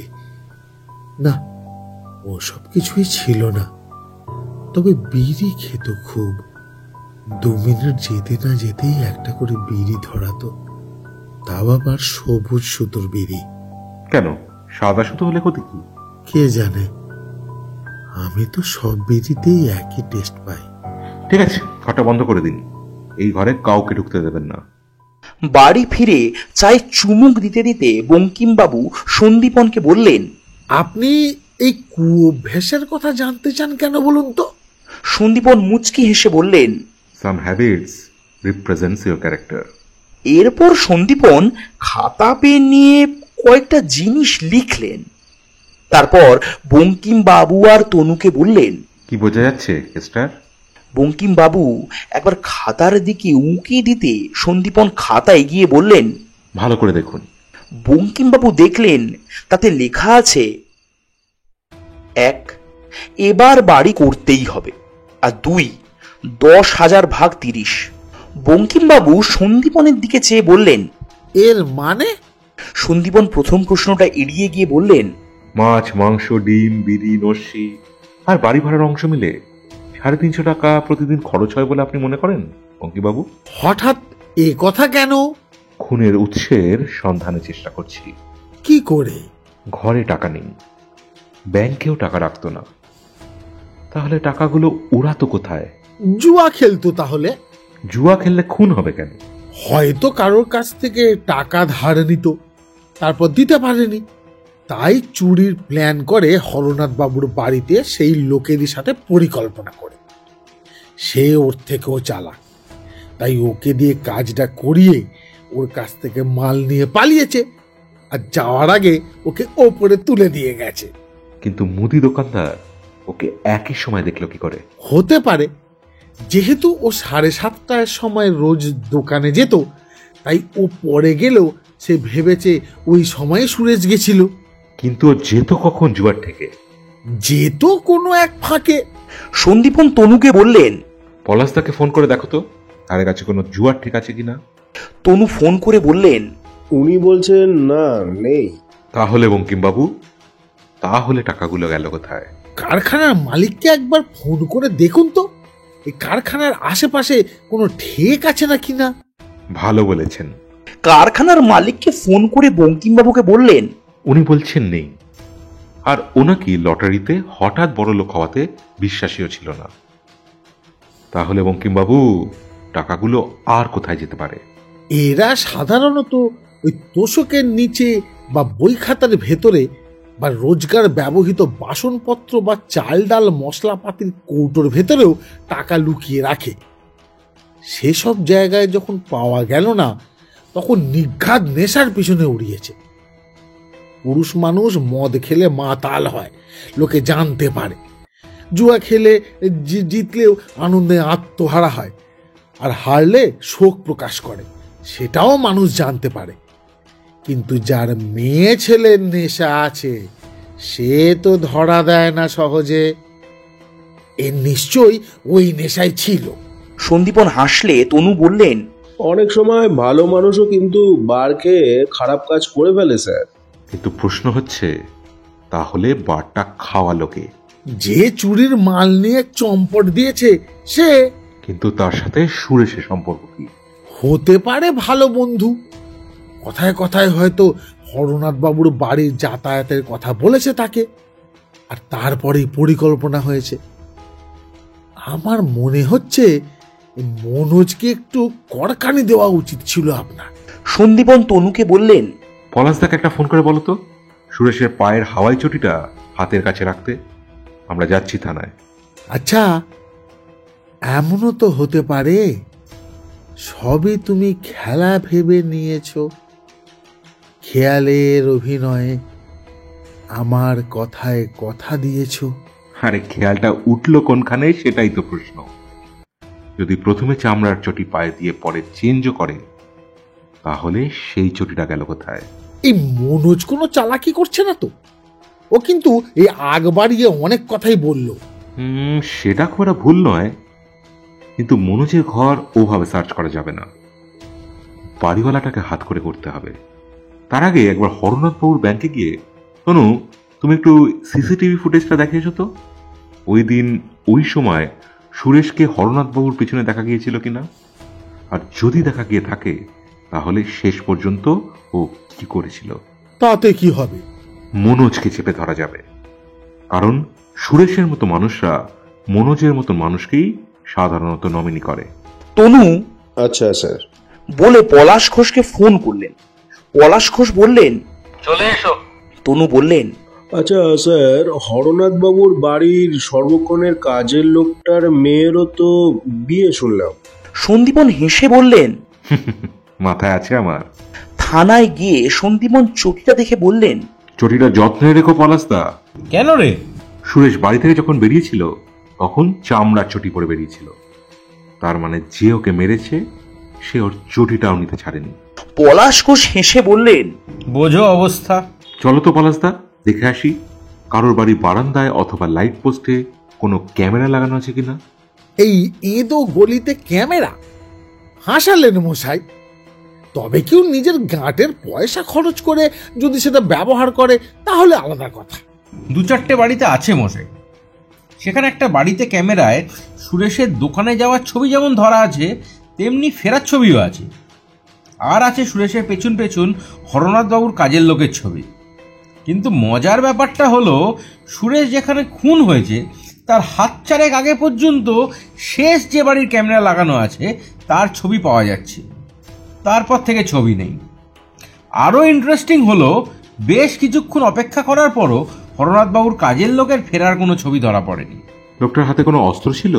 না, ওসব কিছুই ছিল না। তবে বিড়ি খেত খুব। 2 মিনিট যেতে না যেতেই একটা করে বিড়ি ধরাতো, তাও আবার সবুজ সুতোর বিড়ি। কেন, সাদা সুতো হলে ক্ষতি কি? কে জানে, আমি তো সব বিড়িতেই একই টেস্ট পাই। ঠিক আছে, ঘরটা বন্ধ করে দিন। এই ঘরে কাউকে ঢুকতে দেবেন না। বাড়ি ফিরে চায়ে চুমুক দিতে দিতে বঙ্কিমবাবু সন্দীপনকে বললেন, আপনি এই কু অভ্যাসের কথা জানতে চান কেন বলুন তো? সন্দীপন মুচকি হেসে বললেন, সাম হ্যাবিটস রিপ্রেজেন্টস ইউর ক্যারেক্টার। এরপর সন্দীপন খাতা পেন নিয়ে কয়েকটা জিনিস লিখলেন। তারপর বঙ্কিমবাবু আর তনুকে বললেন, কি বোঝা যাচ্ছে কেস্টার? বঙ্কিমবাবু একবার খাতার দিকে উঁকি দিতে সন্দীপন খাতা এগিয়ে বললেন। ভালো করে দেখুন। বঙ্কিমবাবু দেখলেন তাতে লেখা আছে, 1, এবার বাড়ি করতেই হবে, আর 2, 10,000 ভাগ 30। বঙ্কিমবাবু সন্দীপনের দিকে চেয়ে বললেন, এর মানে? সন্দীপন প্রথম প্রশ্নটা এড়িয়ে গিয়ে বললেন, মাছ, মাংস, ডিম, বিড়ি, নস্যি আর বাড়ি ভাড়ার অংশ মিলে 350 টাকা প্রতিদিন খরচ হয় বলে আপনি মনে করেন বঙ্কিবাবু? হঠাৎ এ কথা কেন? খুনের উৎসের সন্ধানে চেষ্টা করছি। কি করে? ঘরে টাকা নেই, ব্যাংকেও টাকা রাখতো না, তাহলে টাকাগুলো উড়াতো কোথায়? জুয়া খেলতো তাহলে? জুয়া খেললে খুন হবে কেন? হয়তো কারোর কাছ থেকে টাকা ধার নিত, তারপর দিতে পারেনি, তাই চুরির প্ল্যান করে হরনাথ বাবুর বাড়িতে সেই লোকেরই সাথে পরিকল্পনা করে। সে ওর থেকেও চালাক, তাই ওকে দিয়ে কাজটা করিয়ে ওর কাছ থেকে মাল নিয়ে পালিয়েছে, আর যাওয়ার আগে ওকে ওপরে তুলে দিয়ে গেছে। কিন্তু মুদি দোকানদার ওকে একই সময় দেখলো কি করে? হতে পারে, যেহেতু ও 7:30টার সময় রোজ দোকানে যেত, তাই ও পরে গেলেও সে ভেবেছে ওই সময়ে সুরেশ গেছিল। কিন্তু ও যেত কখন জুয়ার থেকে? যেত কোনো এক ফাঁকে। সন্দীপন তনুকে বললেন, পলাশদাকে ফোন করে দেখো তো তার কাছে কোনো জুয়ার ঠিক আছে কিনা। তনু ফোন করে বললেন, উনি বলছেন না, নেই। তাহলে বঙ্কিমবাবু, তাহলে টাকাগুলো গেল কোথায়? কারখানার মালিককে একবার ফোন করে দেখুন তো, এই কারখানার আশেপাশে কোনো ঠেক আছে না কিনা। ভালো বলেছেন। কারখানার মালিককে ফোন করে বঙ্কিমবাবুকে বললেন, উনি বলছেন নেই, আর ওনাকে লটারিতে হঠাৎ বড় লোক হওয়াতে বিশ্বাসীও ছিল না। তাহলে বঙ্কিমবাবু, টাকাগুলো আর কোথায় যেতে পারে? এরা সাধারণত ওই তোষকের নিচে বা বই খাতার ভেতরে, বা রোজগার ব্যবহৃত বাসনপত্র বা চাল ডাল মশলাপাতির কৌটোর ভেতরেও টাকা লুকিয়ে রাখে। সেসব জায়গায় যখন পাওয়া গেল না, তখন নিঘাত নেশার পিছনে উড়িয়েছে। পুরুষ মানুষ মদ খেলে মাতাল হয়, লোকে জানতে পারে। জুয়া খেলে জিতলেও আনন্দে আত্মহারা হয়, আর হারলে শোক প্রকাশ করে, সেটাও মানুষ জানতে পারে। কিন্তু যার মেয়ে ছেলের নেশা আছে, সে তো ধরা দেয় না সহজে। এর নিশ্চয়ই ওই নেশায় ছিল। সন্দীপন হাসলে তনু বললেন, অনেক সময় ভালো মানুষও কিন্তু বার খেয়ে খারাপ কাজ করে ফেলে স্যার। কিন্তু প্রশ্ন হচ্ছে, তাহলে বারটা খাওয়ালো কে? যে চুরির মাল নিয়ে চম্পট দিয়েছে সে। কিন্তু তার সাথে সুরেশের সম্পর্ক কি? হতে পারে ভালো বন্ধু। কথায় কথায় হয়তো হরনাথ বাবুর বাড়ির যাতায়াতের কথা বলেছে তাকে, আর তারপরেই পরিকল্পনা হয়েছে। আমার মনে হচ্ছে মনোজকে একটু কড়কানি দেওয়া উচিত ছিল আপনার। সন্দীপন তনুকে বললেন, পলাশদাকে একটা ফোন করে বলো তো সুরেশের পায়ের হাওয়াই চটিটা হাতের কাছে রাখতে। আমরা যাচ্ছি থানায়। আচ্ছা, এমনও তো হতে পারে সবই তুমি খেলা ভেবে নিয়েছ। খেয়ালের অভিনয়ে আমার কথায় কথা দিয়েছ। আরে খেয়ালটা উঠলো কোনখানে, সেটাই তো প্রশ্ন। যদি প্রথমে চামড়ার চটি পায়ে দিয়ে পরে চেঞ্জও করে, তাহলে সেই চটিটা গেল কোথায়? এই মনোজ কোনো চালাকি করছে না তো? ও কিন্তু এই আগ বাড়িয়ে অনেক কথাই বলল। সেটা খুব একটা ভুল নয়, কিন্তু মনোজের ঘর ওভাবে সার্চ করা যাবে না, বাড়িওয়ালাটাকে হাত করে করতে হবে। তার আগে একবার হরনাথ বাবুর ব্যাংকে গিয়ে, তনু তুমি একটু সিসিটিভি ফুটেজটা দেখে এসো তো, ওই দিন ওই সময় সুরেশকে হরনাথ বাবুর পিছনে দেখা গিয়েছিল কিনা, আর যদি দেখা গিয়ে থাকে তাহলে শেষ পর্যন্ত ও কি করেছিল। তাতে কি হবে? মনোজকে চেপে ধরা যাবে, কারণ সুরেশের মতো মানুষরা মনোজের মতো মানুষকেই সাধারণত নমিনি করে। তনু আচ্ছা স্যার বলে পলাশ ঘোষকে ফোন করলেন। পলাশ ঘোষ বললেন, চলে এসো। তনু বললেন, আচ্ছা স্যার, হরনাথ বাবুর বাড়ির সর্বক্ষণের কাজের লোকটার মেয়েরও তো বিয়ে শুনলাম। সন্দীপন হেসে বললেন, মাথায় আছে আমার। থানায় গিয়ে সন্দীপন চটিটা দেখে বললেন, চটিটা যত্নে রেখো পলাশদা। কেন রে? সুরেশ বাড়ি থেকে যখন বেরিয়েছিল তখন চামড়ার চটি পরে বেরিয়েছিল, তার মানে যে ওকে মেরেছে সে ওর চটিটাও নিতে ছাড়েনি। পলাশ ঘোষ হেসে বললেন, বোঝো অবস্থা। চলো তো পলাশদা, দেখে আসি কারোর বাড়ি বারান্দায় অথবা লাইট পোস্টে কোনো ক্যামেরা লাগানো আছে কিনা। এই এঁদো গলিতে ক্যামেরা? হাসালেন মশাই। তবে কেউ নিজের গাঁটের পয়সা খরচ করে যদি সেটা ব্যবহার করে তাহলে আলাদা কথা। 2-4টে বাড়িতে আছে মশাই। সেখানে একটা বাড়িতে ক্যামেরায় সুরেশের দোকানে যাওয়ার ছবি যেমন ধরা আছে, তেমনি ফেরার ছবিও আছে। আর আছে সুরেশের পেছন পেছন হরনাথ বাবুর কাজের লোকের ছবি। কিন্তু মজার ব্যাপারটা হলো, সুরেশ যেখানে খুন হয়েছে তার হাত চারেক আগে পর্যন্ত শেষ যে বাড়ির ক্যামেরা লাগানো আছে তার ছবি পাওয়া যাচ্ছে, তারপর থেকে ছবি নেই। আরও ইন্টারেস্টিং হলো, বেশ কিছুক্ষণ অপেক্ষা করার পরও হরনাথ বাবুর কাজের লোকের ফেরার কোনো ছবি ধরা পড়েনি। লোকটার হাতে কোনো অস্ত্র ছিল?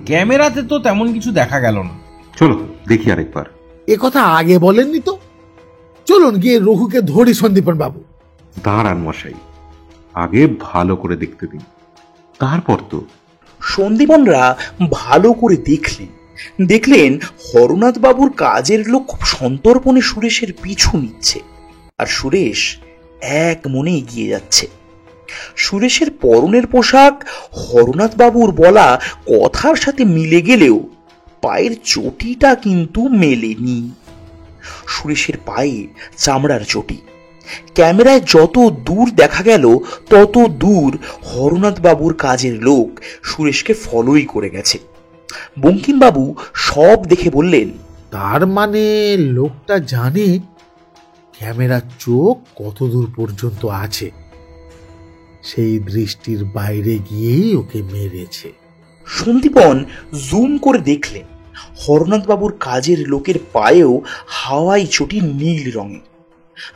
ক্যামেরাতে তো তেমন কিছু দেখা গেল না। চলো দেখি আরেকবার। এ কথা আগে বলেননি তো। চলুন গিয়ে রঘুকে ধরি সন্দীপন বাবু। দাঁড়ান মশাই, আগে ভালো করে দেখতে দিন, তারপর তো। সন্দীপনরা ভালো করে দেখলেন হরনাথ বাবুর কাজের লোক খুব সন্তর্পণে সুরেশের পিছু নিচ্ছে, আর সুরেশ এক মনে এগিয়ে যাচ্ছে। সুরেশের পরনের পোশাক হরনাথ বাবুর বলা কথার সাথে মিলে গেলেও পায়ের চটিটা কিন্তু মেলেনি। সুরেশের পায়ে চামড়ার চটি। ক্যামেরায় যত দূর দেখা গেল তত দূর হরনাথ বাবুর কাজের লোক সুরেশকে ফলোই করে গেছে। বঙ্কিমবাবু সব দেখে বললেন, তার মানে লোকটা জানে ক্যামেরার চোখ কত দূর পর্যন্ত আছে, সেই দৃষ্টির বাইরে গিয়েই ওকে মেরেছে। সন্দীপন জুম করে দেখলেন হরনাথ বাবুর কাজের লোকের পায়েও হাওয়াই চটি নীল রঙের,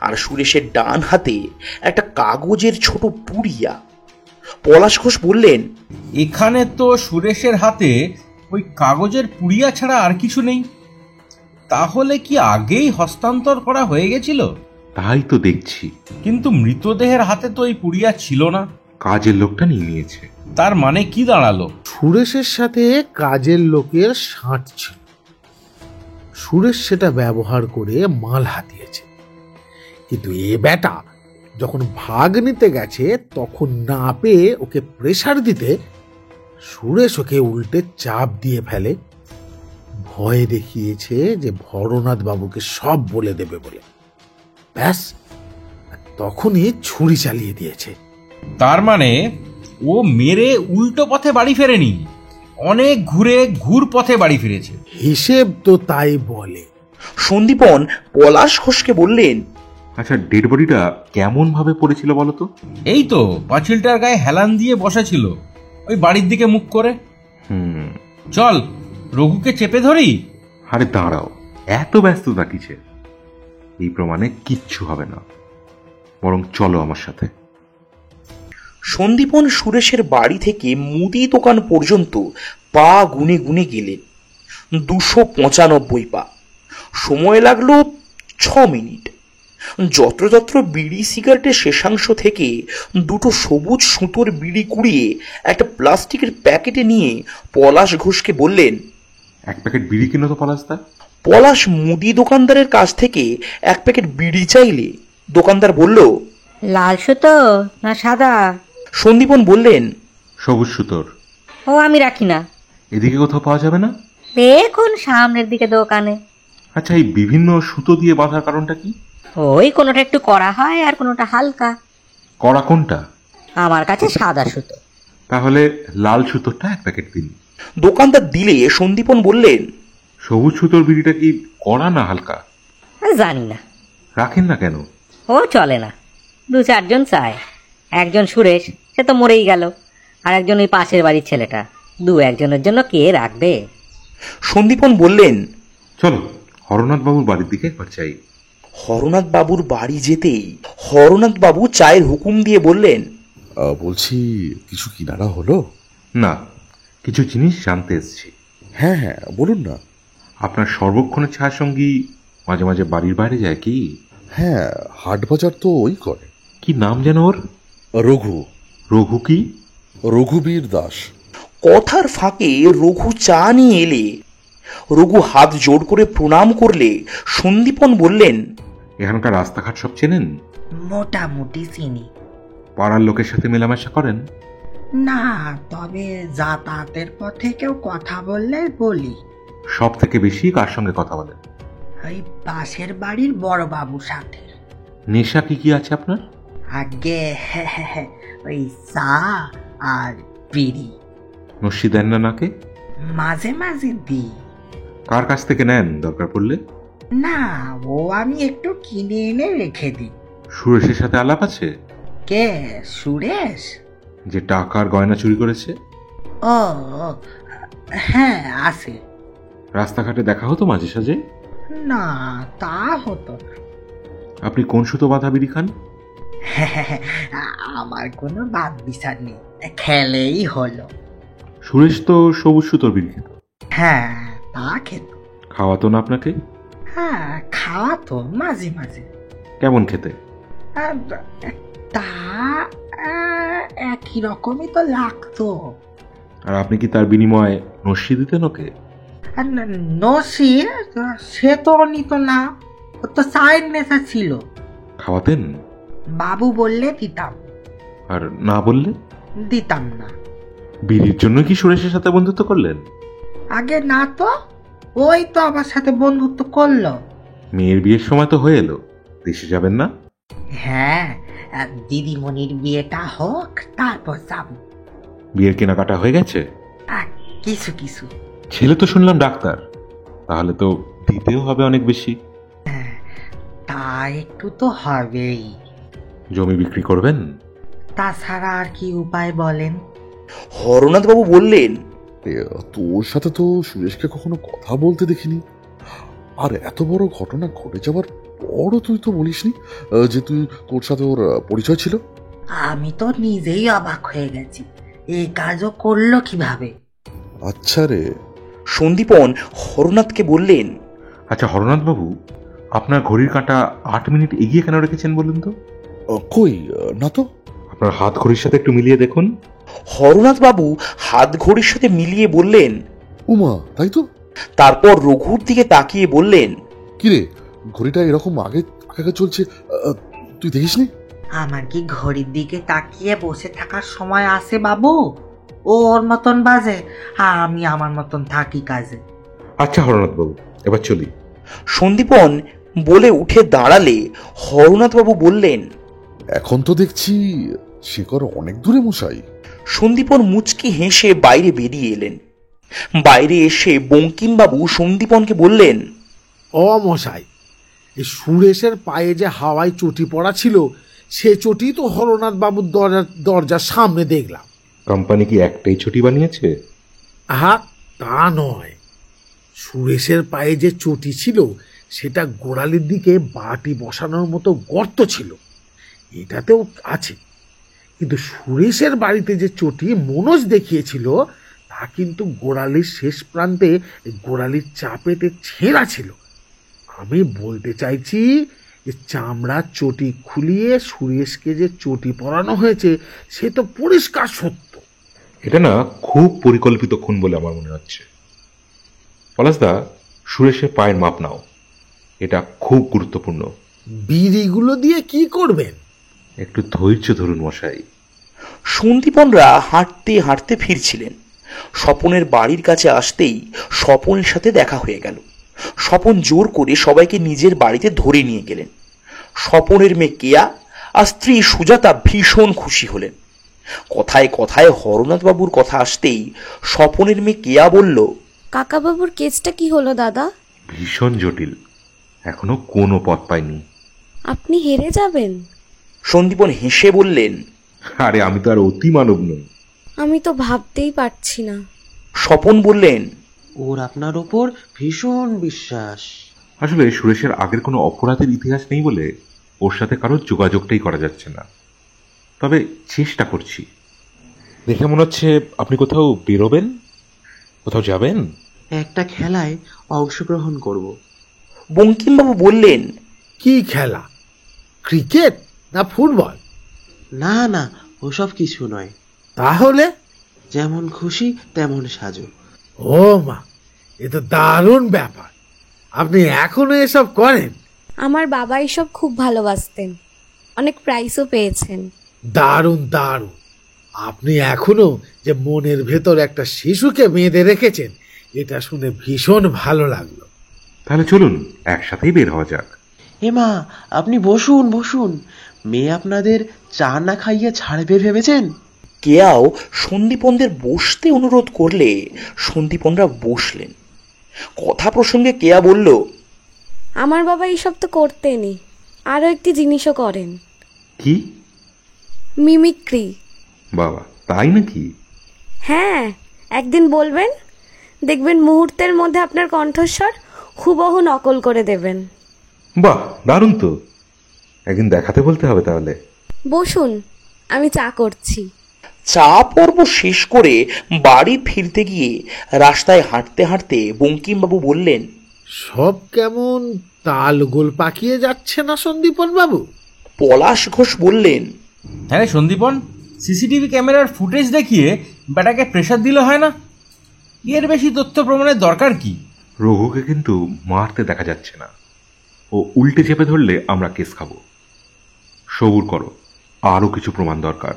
আর সুরেশের ডান হাতে একটা কাগজের ছোট পুড়িয়া। পলাশ ঘোষ বললেন, এখানে তো সুরেশের হাতে ওই কাগজের পুড়িয়া ছাড়া আর কিছু নেই। তাহলে কি আগেই হস্তান্তর করা হয়ে গেছিল? তাই তো দেখছি। কিন্তু মৃতদেহের হাতে তো এই পুড়িয়া ছিল না। কাজের লোকটা নিয়ে নিয়েছে। তার মানে কি দাঁড়ালো? সুরেশের সাথে কাজের লোকের সাঁট ছিল, সুরেশ সেটা ব্যবহার করে মাল হাতিয়েছে। কিন্তু এ বেটা যখন ভাগ নিতে গেছে তখন না পেয়ে ওকে প্রেসার দিতে সুরেশ ওকে উল্টে চাপ দিয়ে ফেলে, ভয় দেখিয়েছে যে ভরনাথ বাবুকে সব বলে দেবে বলে। ব্যাস, তখনই ছুরি চালিয়ে দিয়েছে। তার মানে ও মেরে উল্টো পথে বাড়ি ফেরেনি, অনেক ঘুরে ঘুর পথে বাড়ি ফিরেছে। হিসেব তো তাই বলে। সন্দীপন পলাশ ঘোষকে বললেন, আচ্ছা, ডেড বডিটা কেমন ভাবে পড়েছিল বলো তো? এই তো পাঁচিলটার গায়ে হেলান দিয়ে বসা ছিল, ওই বাড়ির দিকে মুখ করে। চল রঘুকে চেপে ধরি। আরে দাঁড়াও, এত ব্যস্ততা কিসে? এই প্রমাণে কিচ্ছু হবে না, বরং চলো আমার সাথে। সন্দীপন সুরেশের বাড়ি থেকে মুদি দোকান পর্যন্ত পা গুনে গুনে গেলেন। 295 পা। সময় লাগলো 6 মিনিট। যত্রযত্র বিড়ি সিগারেটের শেষাংশ থেকে দুটো সবুজ সুতোর বিড়ি কুড়িয়ে একটা প্লাস্টিকের প্যাকেটে নিয়ে পলাশ ঘোষকে বললেন, এক প্যাকেট বিড়ি কিনো তো পলাশদা। পলাশ মুদি দোকানদারের কাছ থেকে এক প্যাকেট বিড়ি চাইলে দোকানদার বলল, লাল সুতো না সাদা? সন্দীপন বললেন, সবুজ সুতোর। ও আমি রাখি না। এদিকে কোথাও পাওয়া যাবে না? দেখুন সামনের দিকে দোকানে। আচ্ছা, এই বিভিন্ন সুতো দিয়ে বাঁধার কারণটা কি? ওই কোনোটা একটু কড়া হয় আর কোনোটা হালকা। কড়া কোনটা? আমার কাছে সাদা সুতো। তাহলে লাল সুতোরটা 1 প্যাকেট দিন। দোকানদার দিলে সন্দীপন বললেন, সবুজ সুতোর বিড়িটা কি কড়া না হালকা? জানি না। রাখেন না কেন? ও চলে না, 2-4 জন চায়। একজন সুরেশ, সে তো মরেই গেল। আর একজন ওই পাশের বাড়ির ছেলেটা, 2-1 জনের জন্য কে রাখবে? সন্দীপন বললেন, চলো হরনাথ বাবুর বাড়ির দিকে একবার চাই। হরনাথ বাবুর বাড়ি যেতেই হরনাথ বাবু চায়ের হুকুম দিয়ে বললেন, বলছি, কিছু কিনারা হলো? না, কিছু জিনিস জানতে এসেছি। হ্যাঁ হ্যাঁ, বলুন না। আপনার সর্বক্ষণের ছায়া সঙ্গী মাঝে মাঝে বাড়ির বাইরে যায় কি? হ্যাঁ, হাট বাজার তো ওই করে। কি নাম যেন ওর? রঘু। রঘু কি? রঘুবীর দাস। কথার ফাঁকে রঘু চা নিয়ে এলে রঘু হাত জোড় করে প্রণাম করলে সন্দীপন বললেন, এখানকার রাস্তাঘাট সব চেনেন? মোটামুটি চিনি। পাড়ার লোকের সাথে মেলামেশা করেন? না, তবে যাতায়াতের পথে কেউ কথা বললে বলি। সব থেকে বেশি কার সঙ্গে কথা বলেন? ওই পাশের বাড়ির বড় বাবুর সাথে। নেশা কি কি আছে আপনার? আগে ওই চা আর বিড়ি। নস্যি দেন না নাকে? মাঝে মাঝে দিই। কার কাছ থেকে নেন দরকার পড়লে? না, ও আমি একটু কিনে এনে রেখে দিই। সুরেশের সাথে আলাপ আছে? কে সুরেশ? যে টাকার গয়না চুরি করেছে? ও হ্যাঁ, আছে। রাস্তাঘাটে দেখা হতো মাঝে সাঝে? না, তা হতো না। আপনি কোন সুতো বাঁধা বিড়ি খান? আমার কোনো বাদ বিচার নেই, খেলেই হলো। সুরেশ তো সবুজ সুতোর বিড়ি খেত। হ্যাঁ, তা খেত। খাওয়াতো না আপনাকে? হ্যাঁ, খাওয়াতো মাঝে মাঝে। কেমন খেতে? তা একই রকমই তো লাগতো। আর আপনি কি তার বিনিময়ে নস্যি দিতেন ওকে? নসি সে তো নিত না, ও তো চায়ের নেশা ছিল। খাওয়াতেন? বাবু বললে দিতাম, আর না বললে দিতাম না। বিড়ির জন্য কি সুরেশের সাথে বন্ধুত্ব করলেন? আগে না তো, ওই তো আমার সাথে বন্ধুত্ব করলো। মেয়ের বিয়ের সময় তো হয়ে এলো, দেশে যাবেন না? হ্যাঁ, দিদিমণির বিয়েটা হোক, তারপর যাব। বিয়ের কেনাকাটা হয়ে গেছে? কিছু কিছু। ছেলে তো শুনলাম ডাক্তার, তাহলে তো দিতেও হবে অনেক বেশি। তা একটু তো হবেই। জমি বিক্রি করবেন? তাছাড়া আর কি উপায় বলেন? হরনাথ বাবু বললেন, তোর সাথে তো সুরেশকে কখনো কথা বলতে দেখিনি। আর এত বড় ঘটনা ঘটে যাওয়ার পরও তুই তো বলিসনি যে তোর সাথে ওর পরিচয় ছিল। আমি তো নিজেই অবাক হয়ে গেছি, এই কাজও করলো কিভাবে। আচ্ছা রে। সন্দীপন হরনাথকে বললেন, আচ্ছা হরনাথ বাবু, আপনার ঘড়ির কাঁটা 8 মিনিট এগিয়ে কেন রেখেছেন বলুন তো? কই না তো। আপনার হাত ঘড়ির সাথে একটু মিলিয়ে দেখুন। হরনাথ বাবু হাত ঘড়ির সাথে মিলিয়ে বললেন, উমা, তাই তো। তারপর রঘুর দিকে তাকিয়ে বললেন, কিরে, ঘড়িটা এরকম আগে আগে চলছে, তুই দেখিসনি? আমার কি ঘড়ির দিকে তাকিয়ে বসে থাকার সময় আছে বাবু? ও ওর মতন বাজে, আমি আমার মতন থাকি কাজে। আচ্ছা হরনাথ বাবু, এবার চলি। সন্দীপন বলে উঠে দাঁড়ালে হরনাথ বাবু বললেন, এখন তো দেখছি শিকড় অনেক দূরে মশাই। সন্দীপন মুচকি হেসে বাইরে বেরিয়ে এলেন। বাইরে এসে বঙ্কিমবাবু সন্দীপনকে বললেন, ও মশাই, এই সুরেশের পায়ে যে হাওয়ায় চটি পড়া ছিল, সে চটি তো হরনাথ বাবুর দরজার সামনে দেখলাম। কোম্পানি কি একটাই ছুটি বানিয়েছে? তা নয়, সুরেশের পায়ে যে চটি ছিল সেটা গোড়ালির দিকে বাটি বসানোর মতো গর্ত ছিল, এটাতেও আছে। কিন্তু সুরেশের বাড়িতে যে চটি মনোজ দেখিয়েছিল তা কিন্তু গোড়ালির শেষ প্রান্তে গোড়ালির চাপেতে ছেঁড়া ছিল। আমি বলতে চাইছি যে চামড়ার চটি খুলিয়ে সুরেশকে যে চটি পরানো হয়েছে সে তো পরিষ্কার সত্য। এটা না খুব পরিকল্পিত খুন বলে আমার মনে হচ্ছে। পলাশদা, সুরেশের পায়ের মাপ নাও, এটা খুব গুরুত্বপূর্ণ। বিড়িগুলো দিয়ে কি করবেন? একটু ধৈর্য ধরুন মশাই। সন্দীপনরা হাঁটতে হাঁটতে ফিরছিলেন। স্বপনের বাড়ির কাছে আসতেই স্বপনের সাথে দেখা হয়ে গেল। স্বপন জোর করে সবাইকে নিজের বাড়িতে ধরে নিয়ে গেলেন। স্বপনের মেয়ে কেয়া আর স্ত্রী সুজাতা ভীষণ খুশি হলেন। কথায় কথায় হরনাথ বাবুর কথা আসতেই স্বপনের মেয়ে কেয়া বলল, কাকাবাবুর কেসটা কি হলো দাদা? ভীষণ জটিল, এখনো কোনো পথ পাইনি। আপনি হেরে যাবেন? সন্দীপন হেসে বললেন, আরে আমি তো আর অতি মানব নই। আমি তো ভাবতেই পারছি না। স্বপন বললেন, ওর আপনার ওপর ভীষণ বিশ্বাস। আসলে সুরেশের আগের কোনো অপরাধের ইতিহাস নেই বলে ওর সাথে কারোর যোগাযোগটাই করা যাচ্ছে না, তবে চেষ্টা করছি। দেখে মনে হচ্ছে আপনি কোথাও বেরোবেন, কোথাও যাবেন? একটা খেলায় অংশগ্রহণ করব। বঙ্কিমবাবু বললেন, কি খেলা? ক্রিকেট না ফুটবল? না না, ওসব কিছু নয়। তাহলে? যেমন খুশি তেমন সাজো। ও মা, এ তো দারুণ ব্যাপার। আপনি এখনো এসব করেন? আমার বাবা এসব খুব ভালোবাসতেন, অনেক প্রাইজও পেয়েছেন। দারুণ দারুণ। আপনি এখনো যে মনের ভেতর একটা শিশুকে বেঁধে রেখেছেন, এটা শুনে ভীষণ ভালো লাগলো। তাহলে চলুন একসাথেই বের হওয়া যাক। এমা, আপনি বসুন বসুন। মেয়ে আপনাদের চা না খাইয়ে ছাড়বে ভেবেছেন? কেয়াও সন্দীপনদের বসতে অনুরোধ করলে সন্দীপনরা বসলেন। কথা প্রসঙ্গে কেয়া বলল, আমার বাবা এইসব তো করতেনই, আরও একটি জিনিসও করেন। কি? মিমিক্রি। বাবা, তাই নাকি? হ্যাঁ, একদিন বলবেন, দেখবেন মুহূর্তের মধ্যে আপনার কণ্ঠস্বর হুবহু নকল করে দেবেন। বাহ, দারুণ তো। একদিন দেখাতে বলতে হবে তাহলে। বসুন, আমি চা করছি। চা পর্ব শেষ করে বাড়ি ফিরতে গিয়ে রাস্তায় হাঁটতে হাঁটতে বঙ্কিমবাবু বললেন, সব কেমন তালগোল পাকিয়ে যাচ্ছে না সন্দীপন বাবু? পলাশ ঘোষ বললেন, হ্যাঁ সন্দীপন, সিসিটিভি ক্যামেরার ফুটেজ দেখিয়ে বেটাকে প্রেশার দিলে হয় না? এর বেশি তথ্য প্রমাণের দরকার কি? রঘুকে কিন্তু মারতে দেখা যাচ্ছে না, ও উল্টে চেপে ধরলে আমরা কেস খাবো। সবুর করো, আরও কিছু প্রমাণ দরকার।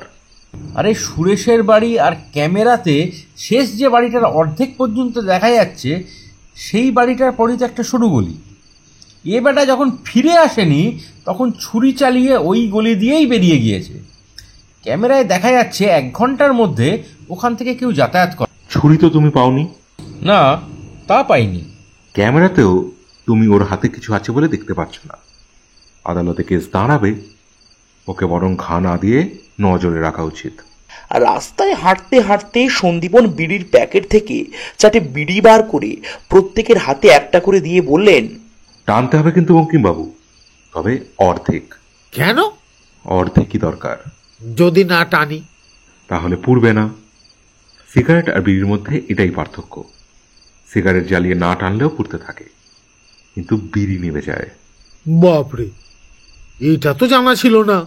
আরে সুরেশের বাড়ি আর ক্যামেরাতে শেষ যে বাড়িটার অর্ধেক পর্যন্ত দেখা যাচ্ছে, সেই বাড়িটার পরই তো একটা সরু গলি। এ বেটা যখন ফিরে আসেনি তখন ছুরি চালিয়ে ওই গলি দিয়েই বেরিয়ে গিয়েছে। ক্যামেরায় দেখা যাচ্ছে 1 ঘন্টার মধ্যে ওখান থেকে কেউ যাতায়াত করে। ছুরি তো তুমি পাওনি? না, তা পাইনি। ক্যামেরাতেও তুমি ওর হাতে কিছু আছে বলে দেখতে পাচ্ছ না। আদালতে কেস দাঁড়াবে, ওকে বরং ঘা না দিয়ে নজরে রাখা উচিত। রাস্তায় হাঁটতে হাঁটতে সন্দীপন বিড়ির প্যাকেট থেকে 4টে বিড়ি বার করে প্রত্যেকের হাতে একটা করে দিয়ে বললেন, টানতে হবে কিন্তু বঙ্কিমবাবু, তবে অর্ধেক। কেন? অর্ধেকই দরকার। যদি না টানি? তাহলে পুড়বে না। সিগারেট আর বিড়ির মধ্যে এটাই পার্থক্য। সিগারেট জ্বালিয়ে না টানলেও পুড়তে থাকে, কিন্তু বিড়ি নিভে যায়। বাপরে, এটা তো জানা ছিল না।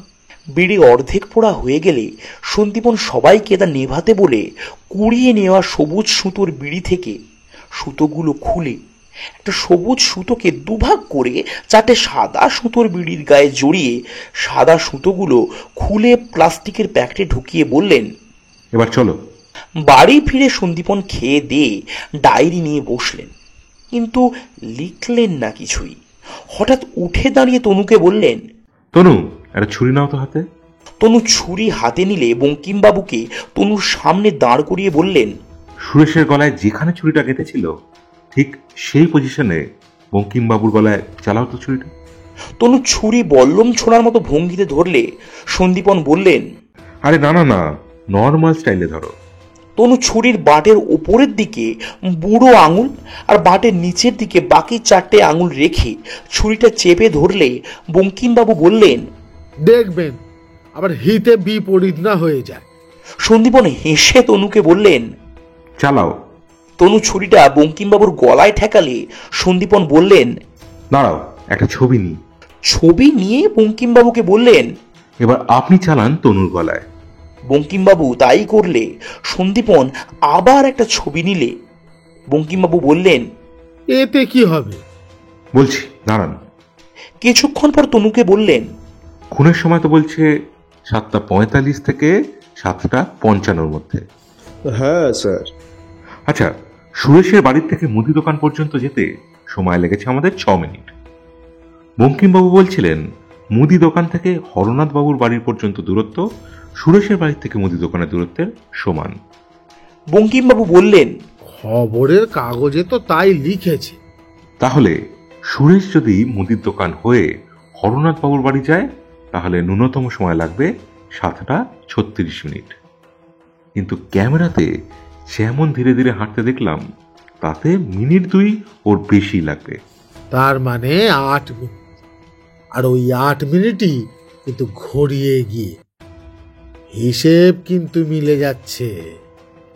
বিড়ি অর্ধেক পোড়া হয়ে গেলে সন্দীপন সবাইকে তা নেভাতে বলে কুড়িয়ে নেওয়া সবুজ সুতোর বিড়ি থেকে সুতোগুলো খুলে একটা সবুজ সুতোকে দুভাগ করে 4টে সাদা সুতোর বিড়ির গায়ে জড়িয়ে সাদা সুতোগুলো খুলে প্লাস্টিকের প্যাকেটে ঢুকিয়ে বললেন, এবার চলো। বাড়ি ফিরে সন্দীপন খেয়ে দিয়ে ডায়েরি নিয়ে বসলেন, কিন্তু লিখলেন না কিছুই। হঠাৎ উঠে দাঁড়িয়ে তনুকে বললেন, তনু, একটা ছুরি নাও তো হাতে। তনু ছুরি হাতে নিলে বঙ্কিমবাবুকে তনুর সামনে দাঁড় করিয়ে বললেন, সুরেশের গলায় যেখানে ছুরিটা গেঁথেছিল ঠিক সেই পজিশনে বঙ্কিমবাবুর গলায় চালাও তো ছুরিটা। তনু ছুরি বল্লম ছোড়ার মতো ভঙ্গিতে ধরলে সন্দীপন বললেন, আরে না না না, নর্মাল স্টাইলে ধরো। তনু ছুরির বাটের ওপরের দিকে বুড়ো আঙুল আর বাটের নিচের দিকে বাকি 4টে আঙুল রেখে ছুরিটা চেপে ধরলে বঙ্কিমবাবু বললেন, দেখবেন আবার হিতে বিপরীত না হয়ে যায়। সন্দীপন হেসে তনুকে বললেন, চালাও। তনু ছুরিটা বঙ্কিমবাবুর গলায় ঠেকালে সন্দীপন বললেন, দাঁড়াও, একটা ছবি নিই। ছবি নিয়ে বঙ্কিমবাবুকে বললেন, এবার আপনি চালান তনুর গলায়। বঙ্কিমবাবু তাই করলে সন্দীপন আবার একটা ছবি নিলে বঙ্কিমবাবু বললেন, এতে কি হবে? বলছি, দাঁড়ান। কিছুক্ষণ পর তনুকে বললেন, খুনের সময় তো বলছে 7:45 থেকে 7:55 মধ্যে। হ্যাঁ স্যার। আচ্ছা, সুরেশের বাড়ির থেকে মুদি দোকান পর্যন্ত যেতে সময় লেগেছে আমাদের 6 মিনিট। বঙ্কিমবাবু বলছিলেন মুদি দোকান থেকে হরনাথ বাবুর বাড়ির পর্যন্ত দূরত্ব সুরেশের বাড়ির থেকে মুদি দোকানের দূরত্বের সমান। বঙ্কিমবাবু বললেন, খবরের কাগজে তো তাই লিখেছে। তাহলে সুরেশ যদি মুদির দোকান হয়ে হরনাথ বাবুর বাড়ি যায় তাহলে ন্যূনতম সময় লাগবে 7:36 মিনিট। কিন্তু ক্যামেরাতে যেমন ধীরে ধীরে হাঁটতে দেখলাম তাতে মিনিট 2 ওর বেশি লাগবে। তার মানে 8 মিনিট। আর ওই 8 মিনিটই কিন্তু ঘড়িয়ে গিয়ে হিসেব কিন্তু মিলে যাচ্ছে।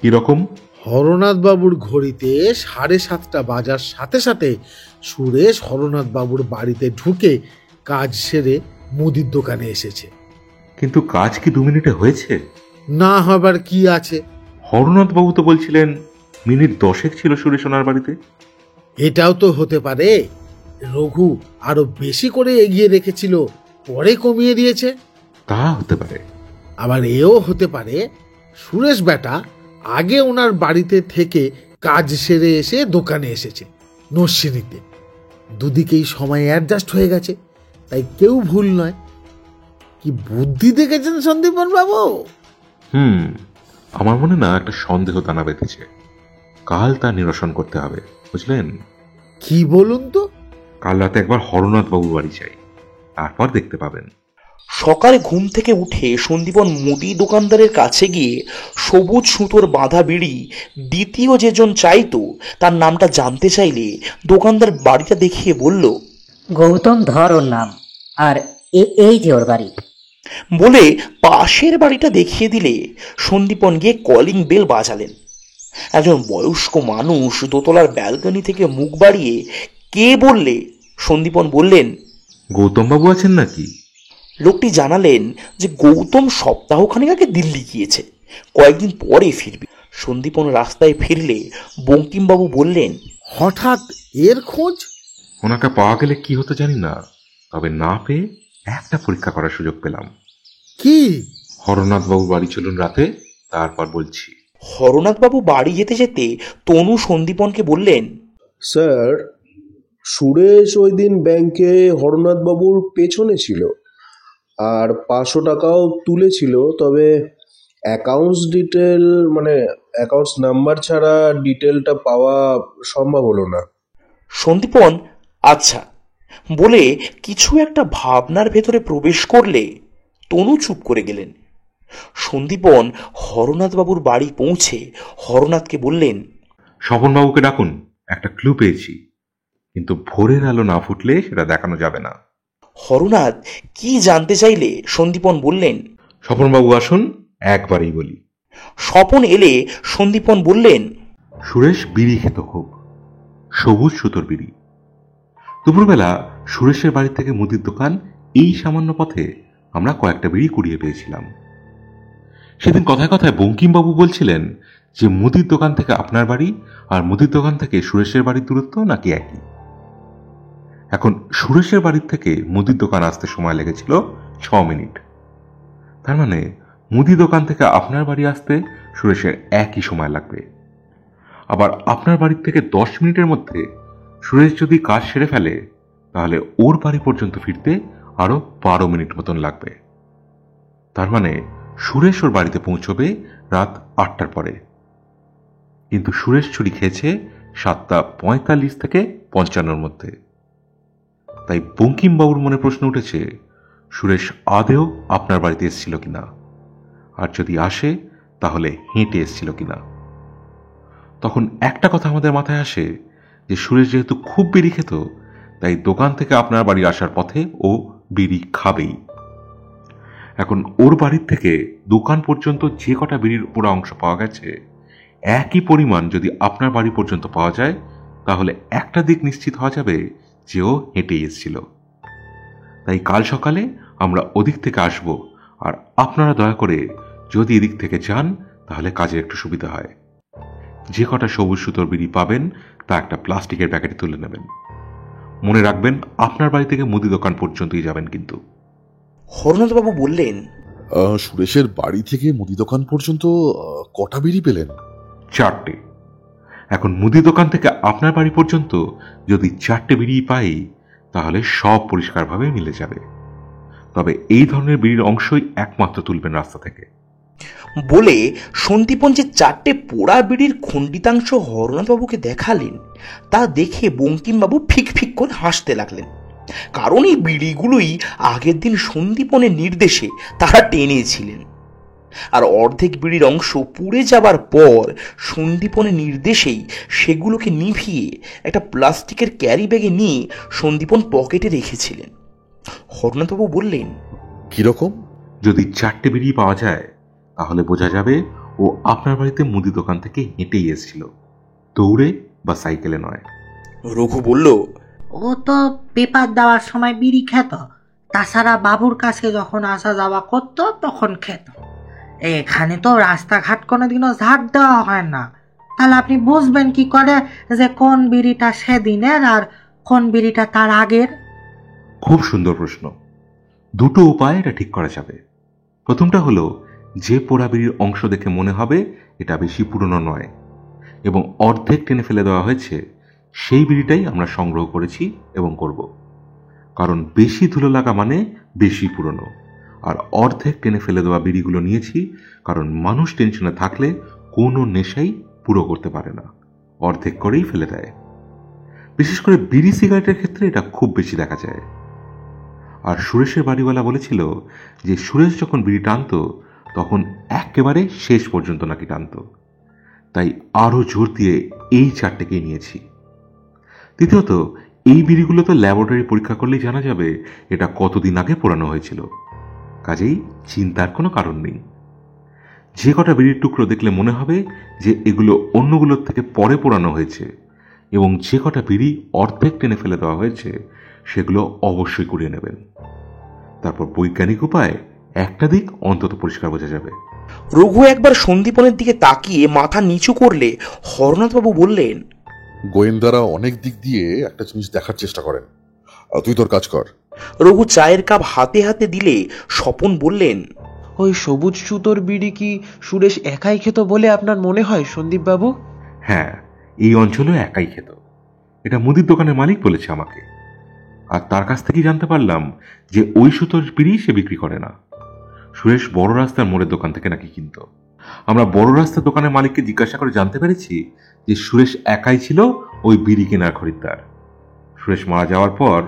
কিরকম? হরনাথ বাবুর ঘড়িতে 7:30 বাজার সাথে সাথে সুরেশ হরনাথ বাবুর বাড়িতে ঢুকে কাজ সেরে মুদির দোকানে এসেছে। কিন্তু কাজ কি 2 মিনিটে হয়েছে? না হবার কি আছে? হরনাথ বাবু তো বলছিলেন মিনিট 10 ছিল সুরেশ ওনার বাড়িতে। এটাও তো হতে পারে রঘু আরো বেশি করে এগিয়ে রেখেছিল, পরে কমিয়ে দিয়েছে। তা হতে পারে। আবার এও হতে পারে সুরেশ বেটা আগে ওনার বাড়িতে থেকে কাজ সেরে এসে দোকানে এসেছে নস্যিনীতে। দুদিকেই সময় অ্যাডজাস্ট হয়ে গেছে, তাই কেউ ভুল নয়। কি বুদ্ধি দেখেছেন সন্দীপন বাবু? আমার মনে না একটা সন্দেহ দানা বেঁধেছে। কাল তা নিরসন করতে হবে, বুঝলেন? কি বলুন তো? কাল রাতে একবার হরনাথ বাবু বাড়ি চাই, তারপর দেখতে পাবেন। সকালে ঘুম থেকে উঠে সন্দীপন মুদি দোকানদারের কাছে গিয়ে সবুজ সুতোর বাঁধা বিড়ি দ্বিতীয় যেজন চাইতো তার নামটা জানতে চাইলে দোকানদার বাড়িটা দেখিয়ে বলল, গৌতম ধর ওর নাম, আর এই যে ওর বাড়ি। বলে পাশের বাড়িটা দেখিয়ে দিলে সন্দীপন গিয়ে কলিং বেল বাজালেন। একজন বয়স্ক মানুষ দোতলার ব্যালকনি থেকে মুখ বাড়িয়ে কে বললে সন্দীপন বললেন, গৌতম বাবু আছেন নাকি? লোকটি জানালেন যে গৌতম সপ্তাহখানেক আগে দিল্লি গিয়েছে, কয়েকদিন পরে ফিরবে। সন্দীপন রাস্তায় ফিরলে বঙ্কিমবাবু বললেন, হঠাৎ এর খোঁজ? ওনাকে পাওয়া গেলে কি হতো জানি না, তবে না পেয়ে একটা পরীক্ষা করার সুযোগ পেলাম। কি? হরনাথ বাবু বাড়ি চলুন রাতে, তারপর বলছি। হরনাথ বাবু বাড়ি যেতে যেতে তনু সন্দীপনকে বললেন, স্যার, সুরেশ ওই দিন ব্যাংকে হরনাথ বাবুর পেছনে ছিল আর 500 টাকাও তুলেছিল, তবে অ্যাকাউন্টস ডিটেল মানে অ্যাকাউন্টস নাম্বার ছাড়া ডিটেলটা পাওয়া সম্ভব হলো না। সন্দীপন আচ্ছা বলে কিছু একটা ভাবনার ভেতরে প্রবেশ করলে তনু চুপ করে গেলেন। সন্দীপন হরনাথ বাবুর বাড়ি পৌঁছে হরনাথকে বললেন, স্বপনবাবুকে ডাকুন, একটা ক্লু পেয়েছি, কিন্তু ভোরের আলো না ফুটলে সেটা দেখানো যাবে না। হরনাথ কি জানতে চাইলে সন্দীপন বললেন, স্বপনবাবু আসুন, একবারই বলি। স্বপন এলে সন্দীপন বললেন, সুরেশ বিড়ি খেত খুব, সবুজ সুতোর বিড়ি। দুপুরবেলা সুরেশের বাড়ি থেকে মুদির দোকান এই সামান্য পথে আমরা কয়েকটা বিড়ি কুড়িয়ে পেয়েছিলাম। সেদিন কথায় কথায় বঙ্কিমবাবু বলছিলেন যে মুদির দোকান থেকে আপনার বাড়ি আর মুদির দোকান থেকে সুরেশের বাড়ির দূরত্ব নাকি একই। এখন সুরেশের বাড়ির থেকে মুদির দোকান আসতে সময় লেগেছিল 6 মিনিট। তার মানে মুদি দোকান থেকে আপনার বাড়ি আসতে সুরেশের একই সময় লাগবে। আবার আপনার বাড়ির থেকে 10 মিনিটের মধ্যে সুরেশ যদি কাজ সেরে ফেলে তাহলে ওর বাড়ি পর্যন্ত ফিরতে আরো 12 মিনিট মতন লাগবে। তার মানে সুরেশ ওর বাড়িতে পৌঁছবে রাত 8টার পরে। কিন্তু সুরেশ ছুরি খেয়েছে 7:45 থেকে 55 মধ্যে। তাই বঙ্কিমবাবুর মনে প্রশ্ন উঠেছে, সুরেশ আদেও আপনার বাড়িতে এসেছিল কিনা, আর যদি আসে তাহলে হেঁটে এসেছিল কিনা। তখন একটা কথা আমাদের মাথায় আসে যে সুরেশ যেহেতু খুব বিড়ি খেত, তাই দোকান থেকে আপনার বাড়ি আসার পথে ও বিড়ি খাবেই। এখন ওর বাড়ির থেকে দোকান পর্যন্ত যে কটা বিড়ির পুরো অংশ পাওয়া গেছে, একই পরিমাণ যদি আপনার বাড়ি পর্যন্ত পাওয়া যায় তাহলে একটা দিক নিশ্চিত হওয়া যাবে যে ও হেঁটেই এসেছিল। তাই কাল সকালে আমরা ওদিক থেকে আসব, আর আপনারা দয়া করে যদি এদিক থেকে যান তাহলে কাজের একটু সুবিধা হয়। যে কটা সবুজ সুতোর বিড়ি পাবেন তা একটা প্লাস্টিকের প্যাকেটে তুলে নেবেন। মনে রাখবেন আপনার বাড়ি থেকে মুদি দোকান পর্যন্তই যাবেন কিন্তু। হরনাথবাবু বললেন, সুরেশের বাড়ি থেকে মুদি দোকান পর্যন্ত কটা বিড়ি পেলেন? 4টে। এখন মুদি দোকান থেকে আপনার বাড়ি পর্যন্ত যদি 4টে বিড়ি পাই তাহলে সব পরিষ্কারভাবে মিলে যাবে। তবে এই ধরনের বিড়ির অংশই একমাত্র তুলবেন রাস্তা থেকে। বলে সন্দীপন যে 4টে পোড়া বিড়ির খণ্ডিতাংশ হরনাথবাবুকে দেখালেন তা দেখে বঙ্কিমবাবু ফিক ফিক করে হাসতে লাগলেন। কারণ এই বিড়িগুলোই আগের দিন সন্দীপনের নির্দেশে তারা টেনেছিলেন, আর অর্ধেক বিড়ির অংশ পুড়ে যাবার পর সন্দীপনের নির্দেশেই সেগুলোকে নিভিয়ে একটা প্লাস্টিকের ক্যারি ব্যাগে নিয়ে সন্দীপন পকেটে রেখেছিলেন। হরনাথবাবু বললেন, কিরকম? যদি 4টে বিড়ি পাওয়া যায় তাহলে বোঝা যাবে ও আপনার বাড়িতে মুদি দোকান থেকে হেঁটেই এসেছিল, দৌড়ে বা সাইকেলে নয়। রঘু বলল, ও তো পেপার দেওয়ার সময় বিড়ি খেত, তাছাড়া বাবুর কাছে যখন আসা যাওয়া করতো তখন খেত। এখানে তো রাস্তাঘাট কোনোদিনও ঝাড় দেওয়া হয় না, তাহলে আপনি বুঝবেন কি করে যে কোন বিড়িটা সেদিনের আর কোন বিড়িটা তার আগের? খুব সুন্দর প্রশ্ন। দুটো উপায় এটা ঠিক করা যাবে। প্রথমটা হলো, যে পোড়া বিড়ির অংশ দেখে মনে হবে এটা বেশি পুরনো নয় এবং অর্ধেক টেনে ফেলে দেওয়া হয়েছে, সেই বিড়িটাই আমরা সংগ্রহ করেছি এবং করব। কারণ বেশি ধুলো লাগা মানে বেশি পুরনো, আর অর্ধেক টেনে ফেলে দেওয়া বিড়িগুলো নিয়েছি কারণ মানুষ টেনশনে থাকলে কোনো নেশাই পুরো করতে পারে না, অর্ধেক করেই ফেলে দেয়। বিশেষ করে বিড়ি সিগারেটের ক্ষেত্রে এটা খুব বেশি দেখা যায়। আর সুরেশের বাড়িওয়ালা বলেছিল যে সুরেশ যখন বিড়ি টানত তখন একেবারে শেষ পর্যন্ত নাকি টানত, তাই আরও জোর দিয়ে এই 4টেকেই নিয়েছি। দ্বিতীয়ত, এই বিড়িগুলো তো ল্যাবরেটরি পরীক্ষা করলেই জানা যাবে এটা কতদিন আগে পোড়ানো হয়েছিল, কাজেই চিন্তার কোনো কারণ নেই। যে কটা বিড়ির টুকরো দেখলে মনে হবে যে এগুলো অন্যগুলোর থেকে পরে পোড়ানো হয়েছে এবং যে কটা বিড়ি অর্ধেক টেনে ফেলে দেওয়া হয়েছে সেগুলো অবশ্যই কুড়িয়ে নেবেন। তারপর বৈজ্ঞানিক উপায়ে একটা দিক অন্তত পরিষ্কার বোঝা যাবে। রঘু একবার সন্দীপনের দিকে তাকিয়ে মাথা নিচু করলে হরনাথবাবু বললেন, গোয়েন্দারা অনেক দিক দিয়ে একটা জিনিস দেখার চেষ্টা করেন, তুই তোর কাজ কর। রঘু চায়ের কাপ হাতে হাতে দিলে স্বপন বললেন, ওই সবুজ সুতোর বিড়ি কি সুরেশ একাই খেত বলে আপনার মনে হয় সন্দীপবাবু? হ্যাঁ, এই অঞ্চলেও একাই খেত, এটা মুদির দোকানের মালিক বলেছে আমাকে। আর তার কাছ থেকেই জানতে পারলাম যে ওই সুতোর বিড়ি সে বিক্রি করে না, সুরেশ বড় রাস্তার মোড়ের দোকান থেকে নাকি কিনত। আমরা বড় রাস্তার দোকানের মালিককে জিজ্ঞাসা করে জানতে পেরেছি যে সুরেশ একাই ছিল ওই বিড়ি কেনার খরিদ্দার। সুরেশ মারা যাওয়ার পর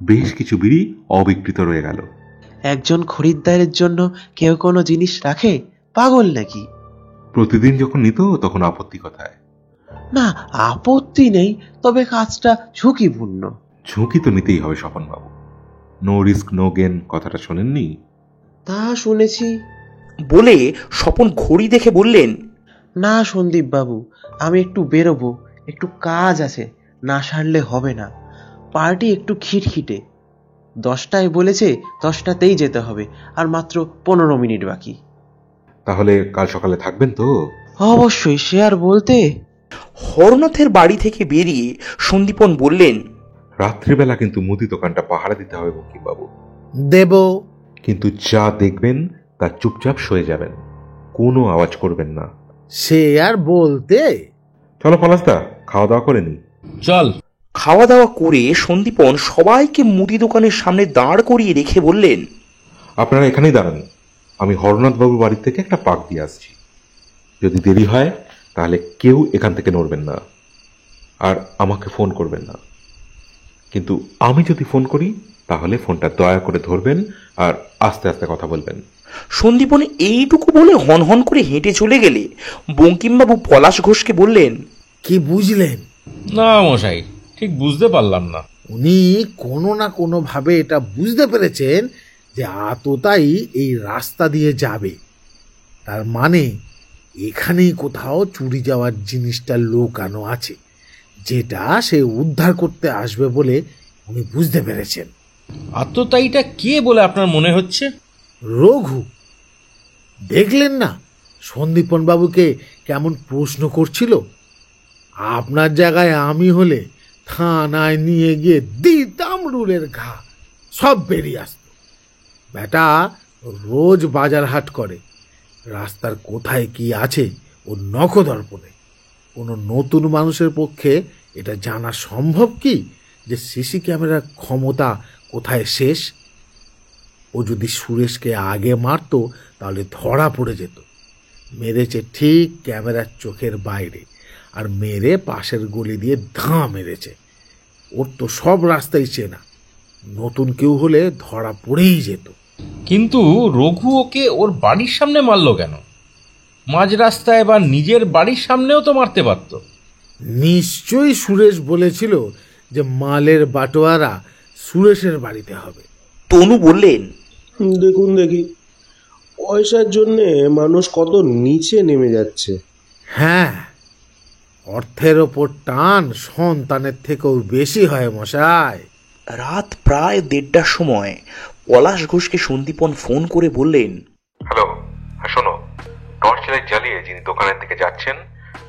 বেশ কিছু বিড়ি অবিকৃত রয়ে গেল। একজন খরিদ্দারের জন্য কেউ কোনো জিনিস রাখে? পাগল নাকি? প্রতিদিন যখন নিত তখন আপত্তি কোথায়? না, আপত্তি নেই, তবে কাজটা ঝুঁকিপূর্ণ। ঝুঁকি তো নিতেই হবে স্বপনবাবু, নো রিস্ক নো গেন কথাটা শোনেননি? তা শুনেছি। বলে স্বপন ঘড়ি দেখে বললেন, না সন্দীপবাবু, আমি একটু বেরোবো, একটু কাজ আছে, না সারলে হবে না। পার্টি একটু খিটখিটে, 10টায় বলেছে, 10টাতেই যেতে হবে, আর মাত্র 15 মিনিট বাকি। তাহলে কাল সকালে থাকবেন তো? অবশ্যই, সে আর বলতে। হরনাথের বাড়ি থেকে বেরিয়ে সন্দীপন বললেন, রাত্রিবেলা কিন্তু মুদি দোকানটা পাহারা দিতে হবে বঙ্কিমবাবু। দেব, কিন্তু যা দেখবেন তা চুপচাপ সয়ে যাবেন, কোনো আওয়াজ করবেন না। সে আর বলতে। চলো পলাশদা, খাওয়া দাওয়া করে নি। চল। খাওয়া দাওয়া করে সন্দীপন সবাইকে মুদি দোকানের সামনে দাঁড় করিয়ে রেখে বললেন, আপনারা এখানেই দাঁড়ান, আমি হরনাথবাবুর বাড়ি থেকে একটা পাক দিয়ে আসছি। যদি দেরি হয় তাহলে কেউ এখান থেকে নড়বেন না, আর আমাকে ফোন করবেন না। কিন্তু আমি যদি ফোন করি তাহলে ফোনটা দয়া করে ধরবেন আর আস্তে আস্তে কথা বলবেন। সন্দীপন এইটুকু বলে হনহন করে হেঁটে চলে গেলে বঙ্কিমবাবু পলাশ ঘোষকে বললেন, কি বুঝলেন? না মশাই, ঠিক বুঝতে পারলাম না। উনি কোনো না কোনো ভাবে এটা বুঝতে পেরেছেন যে আততাই এই রাস্তা দিয়ে যাবে, তার মানে এখানেই কোথাও চুরি যাওয়ার জিনিসটা লুকানো আছে, যেটা সে উদ্ধার করতে আসবে বলে উনি বুঝতে পেরেছেন। আততায়ীটা কে বলে আপনার মনে হচ্ছে? রঘু। দেখলেন না সন্দীপন বাবুকে কেমন প্রশ্ন করছিল? আপনার জায়গায় আমি হলে থানায় নিয়ে গিয়ে দিতাম রুলের ঘা, সব বেরিয়ে আসত। বেটা রোজ বাজার হাট করে, রাস্তার কোথায় কি আছে ও নখদর্পণে। কোনো নতুন মানুষের পক্ষে এটা জানা সম্ভব কি যে সিসি ক্যামেরার ক্ষমতা কোথায় শেষ? ও যদি সুরেশকে আগে মারতো তাহলে ধরা পড়ে যেত। মেরেছে ঠিক ক্যামেরার চোখের বাইরে, আর মেরে পাশের গলি দিয়ে ধাঁ মেরেছে। ওর তো সব রাস্তাই চেনা, নতুন কেউ হলে ধরা পড়েই যেত। কিন্তু রঘু ওকে ওর বাড়ির সামনে মারলো কেন? মাঝ রাস্তায় বা নিজের বাড়ির সামনেও তো মারতে পারত। নিশ্চয়ই সুরেশ বলেছিল যে মালের বাটোয়ারা সুরেশের বাড়িতে হবে। তনু বললেন, দেখুন দেখি, পয়সার জন্যে মানুষ কত নিচে নেমে যাচ্ছে। হ্যাঁ, অর্থের ওপর টান সন্তানের থেকেও বেশি হয় মশাই। রাত প্রায় 1:30টার সময় পলাশ ঘোষকে সন্দীপন ফোন করে বললেন, হ্যালো, হ্যাঁ শোনো, টর্চ লাইট জ্বালিয়ে যিনি দোকানের দিকে যাচ্ছেন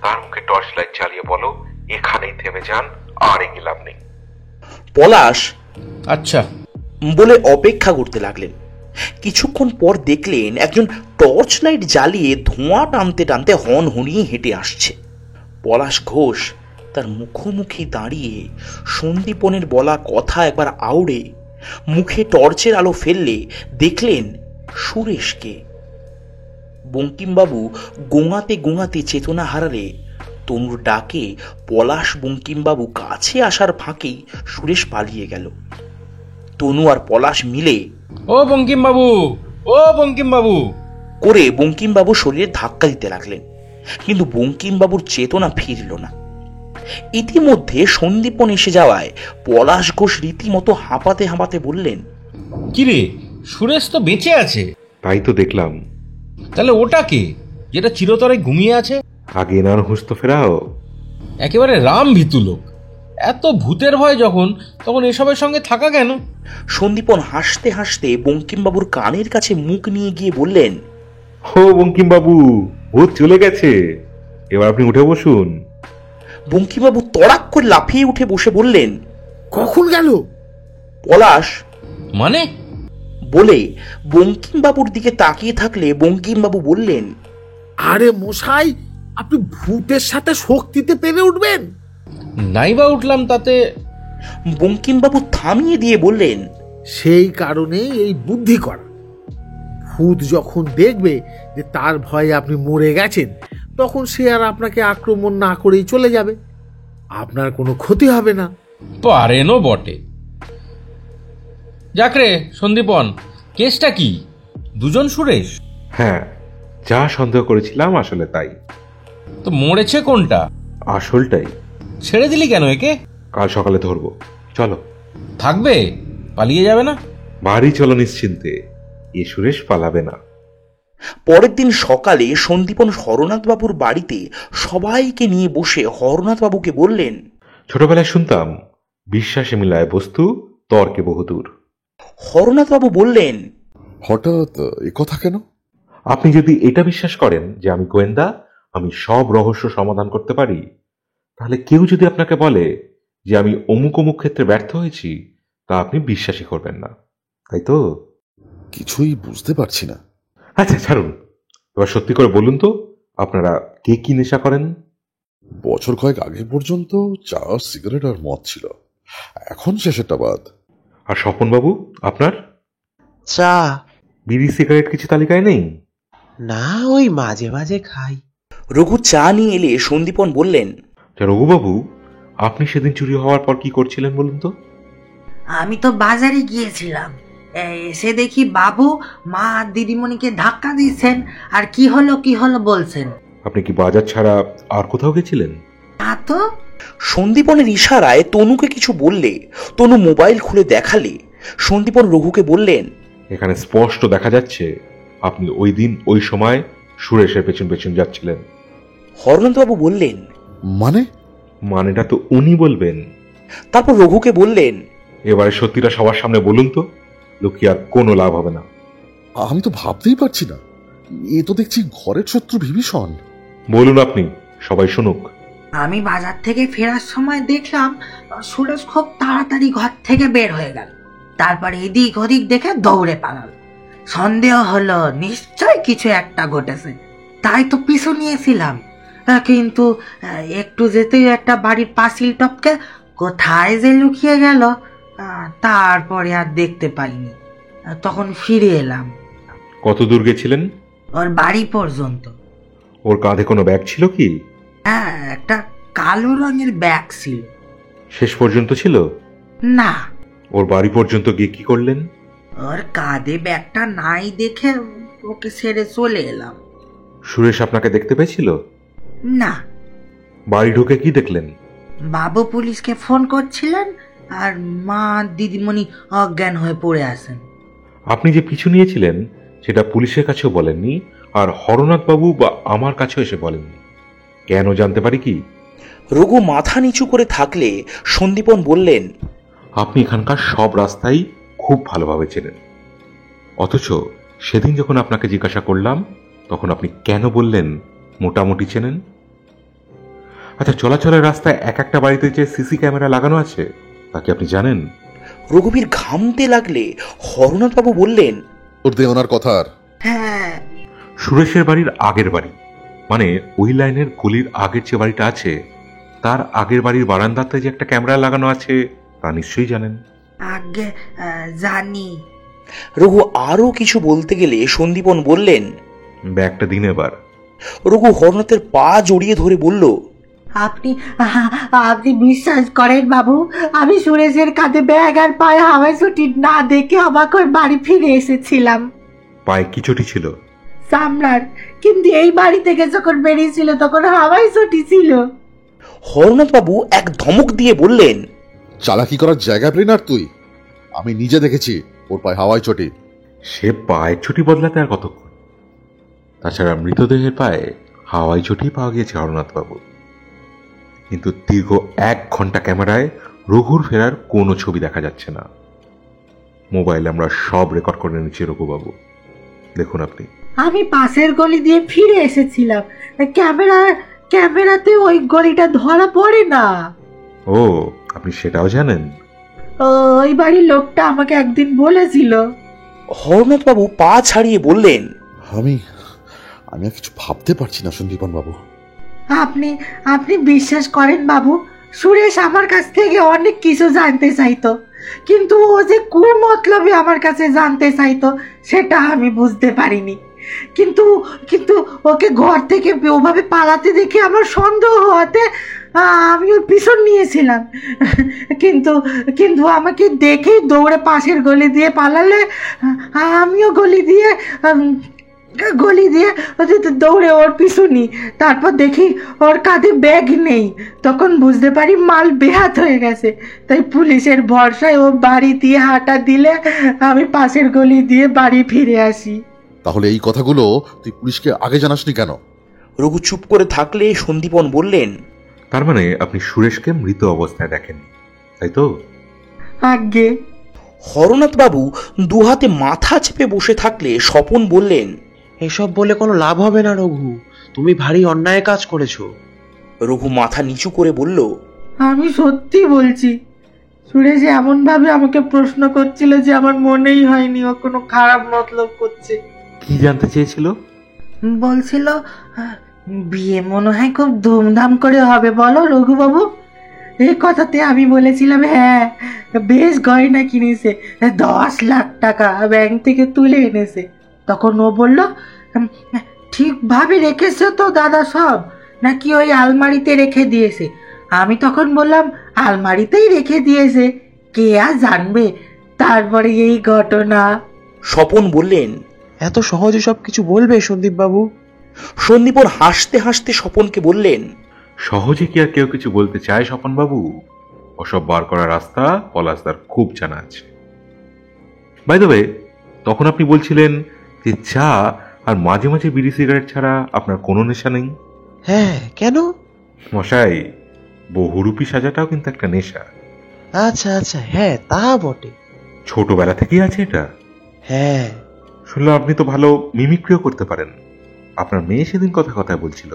তার মুখে টর্চ লাইট জ্বালিয়ে বলো এখানেই থেমে যান, আর এগিয়ে লাভ নেই। পলাশ আচ্ছা বলে অপেক্ষা করতে লাগলেন। কিছুক্ষণ পর দেখলেন একজন টর্চ লাইট জ্বালিয়ে ধোঁয়া টানতে টানতে হর্ন হনিয়ে হেঁটে আসছে। পলাশ ঘোষ তার মুখোমুখি দাঁড়িয়ে সন্দীপনের বলা কথা একবার আউড়ে মুখে টর্চের আলো ফেললে দেখলেন সুরেশকে। বঙ্কিমবাবু গোঙাতে গোঙাতে চেতনা হারালে তনুর ডাকে পলাশ বঙ্কিমবাবু কাছে আসার ফাঁকেই সুরেশ পালিয়ে গেল। তনু আর পলাশ মিলে ও বঙ্কিমবাবু, ও বঙ্কিমবাবু করে বঙ্কিমবাবু শরীরে ধাক্কা দিতে লাগলেন, কিন্তু বঙ্কিমবাবুর চেতনা ফিরল না। ইতিমধ্যে সন্দীপন এসে যাওয়ায় পলাশ ঘোষ রীতিমতো হাঁপাতে হাঁপাতে বললেন, কিরে, সুরেশ তো বেঁচে আছে। তাই তো দেখলাম। তাহলে ওটা কে, যেটা চিরতরে ঘুমিয়ে আছে? আগে এনার হুঁশ তো ফেরাও। একেবারে রাম ভীতু লোক। এত ভূতের ভয় যখন, তখন এসবের সঙ্গে থাকা কেন? সন্দীপন হাসতে হাসতে বঙ্কিমবাবুর কানের কাছে মুখ নিয়ে গিয়ে বললেন, ও বঙ্কিমবাবু, ভূত চলে গেছে, এবার আপনি উঠে বসুন। বঙ্কিমবাবু তড়াক করে লাফিয়ে উঠে বসে বললেন, কখন গেল? পলাশ মানে বলে বঙ্কিমবাবুর দিকে তাকিয়ে থাকলে বঙ্কিমবাবু বললেন, আরে মশাই, আপনি ভূতের সাথে শক্তিতে পেরে উঠবেন? নাইবা উঠলাম তাতে। বঙ্কিমবাবু থামিয়ে দিয়ে বললেন, সেই কারণেই এই বুদ্ধি করা। ভূত যখন দেখবে যে তার ভয়ে আপনি মরে গেছেন, তখন সে আর আপনাকে আক্রমণ না করেই চলে যাবে, আপনার কোনো ক্ষতি হবে না। পারেনও বটে। যাকরে সন্দীপন, কেসটা কি? দুজন সুরেশ? হ্যাঁ, যা সন্দেহ করেছিলাম আসলে তাই। তো মরেছে কোনটা? আসলটাই। ছেড়ে দিলি কেন একে? কাল সকালে ধরবো, চলো। থাকবে? পালিয়ে যাবে না? বাড়ি চলো নিশ্চিন্তে, এ সুরেশ পালাবে না। পরের দিন সকালে সন্দীপন হরনাথবাবুর বাড়িতে সবাইকে নিয়ে বসে হরনাথবাবুকে বললেন, ছোটবেলায় শুনতাম, বিশ্বাসে মিলায় বস্তু, তর্কে বহুদূর। হরনাথবাবু বললেন, হঠাৎ এ কথা কেন? আপনি যদি এটা বিশ্বাস করেন যে আমি গোয়েন্দা, আমি সব রহস্য সমাধান করতে পারি, তাহলে কেউ যদি আপনাকে বলে যে আমি অমুক অমুক ক্ষেত্রে ব্যর্থ হয়েছি, তা আপনি বিশ্বাসই করবেন না, তাই তো? কিছুই বুঝতে পারছি না। আচ্ছা ছাড়ুন, এবার সত্যি করে বলুন তো, আপনারা কে কি নেশা করেন? বছর কয়েক আগে পর্যন্ত চা, সিগারেট আর মদ ছিল, এখন শেষেরটা বাদ। আর স্বপনবাবু, আপনার? চা। বিড়ি সিগারেট কিছু তালিকায় নেই? না, ওই মাঝে মাঝে খাই। রঘু চা নিয়ে এলে সন্দীপন বললেন, রঘুবাবু, আপনি সেদিন চুরি হওয়ার পর কি করছিলেন বলুন তো? আমি তো বাজারে গিয়েছিলাম, এসে দেখি বাবু মা আর দিদিমণিকে ধাক্কা দিয়েছেন আর কি হলো বলছেন। আপনি কি বাজার ছাড়া আর কোথাও গেছিলেন? না তো। সন্দীপনের ইশারায় তনুকে কিছু বললে তনু মোবাইল খুলে দেখালে সন্দীপন রঘুকে বললেন, এখানে স্পষ্ট দেখা যাচ্ছে আপনি ওই দিন ওই সময় সুরেশের পেছন পেছন যাচ্ছিলেন। হরনাথবাবু বললেন, মানেটা তো উনি বলবেন। তারপর রঘুকে বললেন, এবারে সত্যিটা সবার সামনে বলুন তো, লুকিয়ে আর কোনো লাভ হবে না। আমি তো ভাবতেই পারছি না, এ তো দেখছি ঘরের শত্রু বিভীষণ। বলুন আপনি, সবাই শুনুক। আমি বাজার থেকে ফেরার সময় দেখলাম সুরেশ খুব তাড়াতাড়ি ঘর থেকে বের হয়ে গেল, তারপরে এদিক ওদিক দেখে দৌড়ে পালাল। সন্দেহ হলো নিশ্চয় কিছু একটা ঘটেছে, তাই তো পিছু নিয়েছিলাম। কিন্তু একটু যেতেই একটা বাড়ির পাঁচিল টপকে কোথায় যে লুকিয়ে গেল, তারপরে আর দেখতে পাইনি। তখন ফিরে এলাম। কত দূর গেছিলেন? ওর বাড়ি পর্যন্ত। ওর কাঁধে কোনো ব্যাগ ছিল কি? হ্যাঁ, একটা কালো রঙের ব্যাগ ছিল। শেষ পর্যন্ত ছিল না। ওর বাড়ি পর্যন্ত গিয়ে কি করলেন? ওর কাঁধে ব্যাগটা নাই দেখে ওকে ছেড়ে চলে এলাম। সুরেশ আপনাকে দেখতে পেয়েছিল? না। বাড়ি ঢুকে কি দেখলেন? বাবু পুলিশকে ফোন করছিলেন আর মা দিদিমণি অজ্ঞান হয়ে পড়ে আছেন। আপনি যে পিছু নিয়েছিলেন সেটা পুলিশের কাছেও বলেননি, আর হরনাথ বাবু বা আমার কাছেও এসে বলেননি। কেন জানতে পারি কি? রঘু মাথা নিচু করে থাকলে সন্দীপন বললেন, আপনি এখানকার সব রাস্তাই খুব ভালোভাবে চেনেন, অথচ সেদিন যখন আপনাকে জিজ্ঞাসা করলাম তখন আপনি কেন বললেন মোটামুটি চেনেন? আচ্ছা, চলাচলের রাস্তায় এক একটা বাড়িতে যে সিসি ক্যামেরা লাগানো আছে তা কি আপনি জানেন? রঘুবীর ঘামতে লাগলে হরনাথবাবু বললেন, ওর দে ওনার কথা। আর হ্যাঁ, সুরেশের বাড়ির আগের বাড়ি, মানে ওই লাইনের গলির আগের যে বাড়িটা আছে তার আগের বাড়ির বারান্দাতে যে একটা ক্যামেরা লাগানো আছে তা নিশ্চয়ই জানেন। আগে জানি। রঘু আরো কিছু বলতে গেলে সন্দীপন বললেন, ব্যাগটা দিন এবার। রঘু হরনাথের পা জড়িয়ে ধরে বলল, আপনি আপনি বিশ্বাস করেন বাবু, আমি সুরেশের কাঁধে ব্যাগ আর পায়ে হাওয়াই ছুটি না দেখে অবাক হয়ে বাড়ি ফিরে এসেছিলাম। পায়ে কি চটি ছিল? সামলার, কিন্তু এই বাড়ি থেকে যখন বেরিয়েছিল তখন হাওয়াই ছুটি ছিল। হরনাথবাবু এক ধমক দিয়ে বললেন, চালাকি করার জায়গা পেলি না তুই? আমি নিজে দেখেছি ওর পায়ে হাওয়াই চটি। সে পায়ের ছুটি বদলাতে আর কতক্ষণ? তাছাড়া মৃতদেহের পায়ে হাওয়াই ছুটি পাওয়া গিয়েছে হরনাথবাবু, কিন্তু দীর্ঘ 1 ঘন্টা ক্যামেরায় রঘুর ফেরার কোনো ছবি দেখা যাচ্ছে না। মোবাইলে আমরা সব রেকর্ড করে নিচ্ছি রঘুবাবু, দেখুন আপনি। আমি পাশের গলি দিয়ে ফিরে এসেছিলাম, ক্যামেরাতে ওই গলিটা ধরা পড়ে না। ও, আপনি সেটাও জানেন? ওই বাড়ির লোকটা আমাকে একদিন বলেছিল। হরনাথবাবু পা ছাড়িয়ে বললেন, আমি আর কিছু ভাবতে পারছি না সন্দীপন বাবু। আপনি বিশ্বাস করেন বাবু, সুরেশ আমার কাছ থেকে অনেক কিছু জানতে চাইতো, কিন্তু ও যে কোন মতলবে আমার কাছে জানতে চাইতো সেটা আমি বুঝতে পারিনি। কিন্তু ওকে ঘর থেকে ওভাবে পালাতে দেখে আমার সন্দেহ হওয়াতে আমি ওর পিছন নিয়েছিলাম। কিন্তু আমাকে দেখেই দৌড়ে পাশের গলি দিয়ে পালালে আমিও গলি দিয়ে দৌড়ে ওর পিছু নিই। তারপর দেখি ওর কাঁধে ব্যাগ নেই, তখন বুঝতে পারি মাল বেহাত হয়ে গেছে। তাই পুলিশের ভরসায় ও বাড়ি দিয়ে হাঁটা দিলে আমি পাশের গলি দিয়ে বাড়ি ফিরে আসি। তাহলে এই কথাগুলো তুই পুলিশকে আগে জানাসনি কেন? রঘু চুপ করে থাকলে সন্দীপন বললেন, তার মানে আপনি সুরেশকে মৃত অবস্থায় দেখেন, তাই তো? আগে। হরনাথবাবু দুহাতে মাথা চেপে বসে থাকলে স্বপন বললেন, এসব বলে কোনো লাভ হবে না রঘু, তুমি ভারী অন্যায় কাজ করেছো। রঘু মাথা নিচু করে বলল, আমি সত্যি বলছি। সুরেশ এমন ভাবে আমাকে প্রশ্ন করছিল যে আমার মনেই হয়নি ও কোনো খারাপ মতলব করছে। কি জানতে চেয়েছিল? বলছিল বিয়ে মনে হয় খুব ধুমধাম করে হবে, বলো রঘুবাবু। এই কথাতে আমি বলেছিলাম হ্যাঁ, বেশ গয়না কিনেছে, 10 লাখ টাকা ব্যাংক থেকে তুলে এনেছে। তখন ও বলল, ঠিকভাবে রেখেছে তো দাদা সব, নাকি ওই আলমারিতে রেখে দিয়েছে? আমি তখন বললাম আলমারিতেই রেখে দিয়েছে, কে আর জানবে। তারপরে এই ঘটনা। স্বপন বললেন, এত সহজে সব কিছু বলবে সন্দীপ বাবু? সন্দীপন হাসতে হাসতে স্বপনকে বললেন, সহজে কি আর কেউ কিছু বলতে চায় স্বপন বাবু? ওসব বার করার রাস্তা পলাশদার খুব জানা আছে। বাই দ্য ওয়ে, তখন আপনি বলছিলেন যে চা আর মাঝে মাঝে বিড়ি সিগারেট ছাড়া আপনার কোনো নেশা নেই। হ্যাঁ, কেন? মশাই, বহুরূপী সাজাটাও কিন্তু একটা নেশা। আচ্ছা আচ্ছা, হ্যাঁ তা বটে। ছোটবেলা থেকেই আছে এটা? হ্যাঁ। শুনলাম আপনি তো ভালো মিমিক্রিও করতে পারেন। আপনার মেয়ে সেদিন কথায় বলছিল।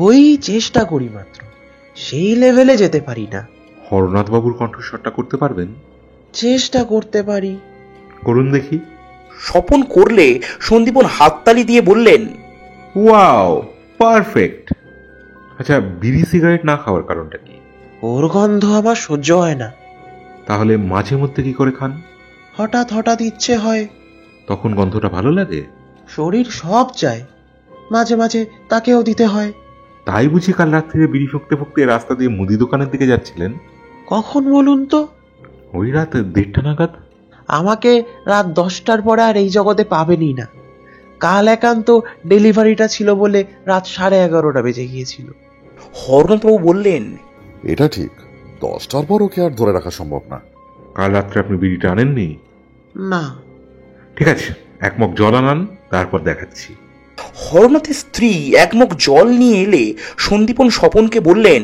ওই চেষ্টা করি মাত্র, সেই লেভেলে যেতে পারি না। হরনাথ বাবুর কণ্ঠস্বরটা করতে পারবেন? চেষ্টা করতে পারি। করুন দেখি। স্বপন করলে সন্দীপন হাততালি দিয়ে বললেন, ওয়াও, পারফেক্ট। আচ্ছা, বিড়ি সিগারেট না খাওয়ার কারণটা কি? ওর গন্ধ আমার সহ্য হয় না। তাহলে মাঝে মধ্যে কি করে খান? হঠাৎ হঠাৎ ইচ্ছে হয়। তখন গন্ধটা ভালো লাগে? শরীর সব চায়, মাঝে মাঝে তাকেও দিতে হয়। তাই বুঝি কাল রাত থেকে বিড়ি ফুঁকতে ফুঁকতে রাস্তা দিয়ে মুদি দোকানের দিকে যাচ্ছিলেন? কখন বলুন তো? ওই রাত 1:30 নাগাদ। আমাকে রাত 10টার পরে আর এই জগতে পাবেনই না। কাল একান্ত ডেলিভারিটা ছিল বলে রাত 11:30 বেজে গিয়েছিল। হরনাথবাবু বললেন, এটা ঠিক, 10টার পর ওকে আর ধরে রাখা সম্ভব না। কাল রাত্রে আপনি বিড়িটা আনেননি? না। ঠিক আছে, এক মগ জল আনান, তারপর দেখাচ্ছি। হরনাথের স্ত্রী এক মগ জল নিয়ে এলে সন্দীপন স্বপনকে বললেন,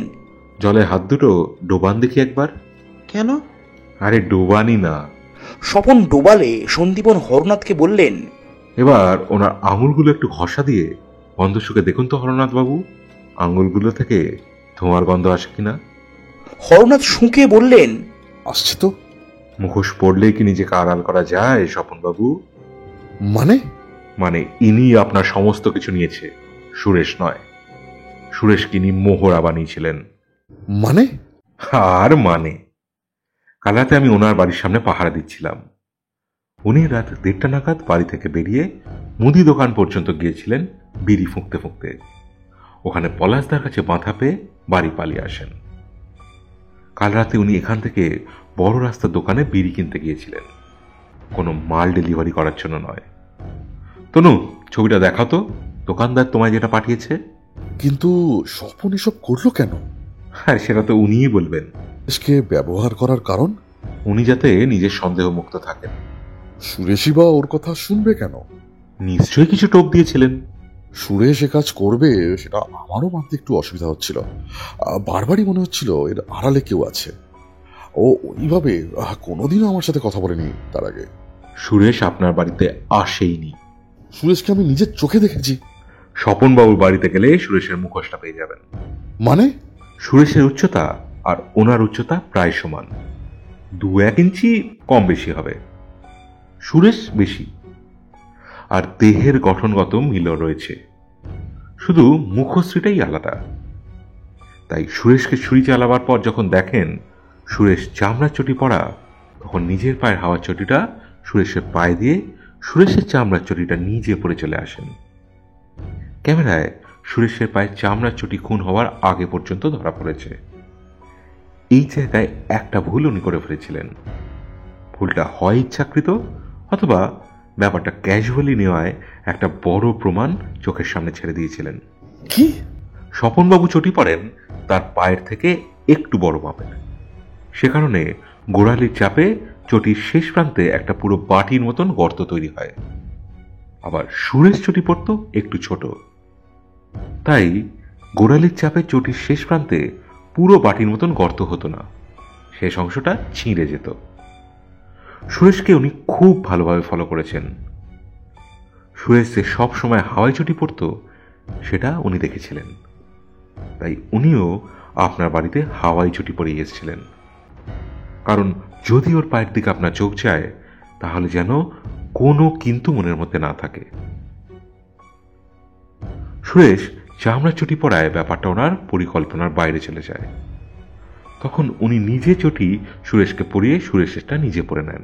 জলে হাত দুটো ডোবান দেখি একবার। কেন? আরে ডোবানি না। স্বপন ডোবালে সন্দীপন হরনাথকে বললেন, এবার ওনার আঙুলগুলো একটু ঘষা দিয়ে গন্ধ শুকে দেখুন তো হরনাথ বাবু, আঙুলগুলো থেকে ধোঁয়ার গন্ধ আসে কিনা। হরনাথ শুঁকে বললেন, আসছে তো। মুখোশ পড়লেই কি নিজেকে আড়াল করা যায় স্বপন বাবু? মানে ইনি আপনার সমস্ত কিছু নিয়েছে, সুরেশ নয়। সুরেশ কিনি মোহরা বানিয়েছিলেন। মানে? আর মানে, কাল রাতে আমি ওনার বাড়ির সামনে পাহারা দিচ্ছিলাম। উনি রাত 1:30 নাগাদ বাড়ি থেকে বেরিয়ে মুদি দোকান পর্যন্ত গিয়েছিলেন বিড়ি ফুঁকতে ফুঁকতে। ওখানে পলাশদার কাছে বাধা পেয়ে বাড়ি পালিয়ে আসেন। কাল রাতে উনি এখান থেকে বড় রাস্তার দোকানে বিড়ি কিনতে গিয়েছিলেন, কোনো মাল ডেলিভারি করার জন্য নয়। তনু, ছবিটা দেখাও তো, দোকানদার তোমায় যেটা পাঠিয়েছে। কিন্তু স্বপন এসব করলো কেন? হ্যাঁ, সেটা তো উনিই বলবেন। সুরেশকে ব্যবহার করার কারণ? উনি যাতে নিজের সন্দেহ মুক্ত থাকেন। সুরেশই বা ওর কথা শুনবে কেন? নিশ্চয়ই কিছু টোপ দিয়েছিলেন। সুরেশ এ কাজ করবে সেটা আমারও মানতে একটু অসুবিধা হচ্ছিল। বারবারই মনে হচ্ছিল এর আড়ালে কেউ আছে। ও ওইভাবে কোনোদিনও আমার সাথে কথা বলেনি তার আগে। সুরেশ আপনার বাড়িতে আসেইনি। সুরেশকে আমি নিজের চোখে দেখেছি। স্বপনবাবুর বাড়িতে গেলে সুরেশের মুখোশটা পেয়ে যাবেন। মানে? সুরেশের উচ্চতা আর ওনার উচ্চতা প্রায় সমান, 2-1 ইঞ্চি কম বেশি হবে। সুরেশ বেশি, আর দেহের গঠনগত মিলও রয়েছে, শুধু মুখশ্রীটাই আলাদা। তাই সুরেশকে ছুরি চালাবার পর যখন দেখেন সুরেশ চামড়ার চটি পরা, তখন নিজের পায়ের হাওয়ার চটিটা সুরেশের পায়ে দিয়ে সুরেশের চামড়ার চটিটা নিজে পড়ে চলে আসেন। ক্যামেরায় সুরেশের পায়ে চামড়ার চটি খুন হওয়ার আগে পর্যন্ত ধরা পড়েছে। এই জায়গায় একটা ভুল উনি করে ফেলেছিলেন। ভুলটা হয় ইচ্ছাকৃত, অথবা ব্যাপারটা ক্যাজুয়ালি নেওয়ায় একটা বড় প্রমাণ চোখের সামনে ছেড়ে দিয়েছিলেন। কি? স্বপনবাবু চটি পড়েন তার পায়ের থেকে একটু বড় মাপের, সে কারণে গোড়ালির চাপে চটির শেষ প্রান্তে একটা পুরো বাটির মতন গর্ত তৈরি হয়। আবার সুরেশ চটি পড়ত একটু ছোট, তাই গোড়ালির চাপে চটির শেষ প্রান্তে পুরো বাটির মতন গর্ত হতো না, শেষ অংশটা ছিঁড়ে যেত। সুরেশকে উনি খুব ভালোভাবে ফলো করেছেন। সুরেশ যে সব সময় হাওয়াই চটি পড়ত সেটা উনি দেখেছিলেন, তাই উনিও আপনার বাড়িতে হাওয়াই চটি পরে এসেছিলেন। কারণ যদি ওর পায়ের দিকে আপনার চোখ যায়, তাহলে যেন কোনো কিন্তু মনের মধ্যে না থাকে। সুরেশ চামড়ার চটি পরায় ব্যাপারটা ওনার পরিকল্পনার বাইরে চলে যায়। তখন উনি নিজে চটি সুরেশকে পরিয়ে সুরেশেরটা নিজে পরে নেন।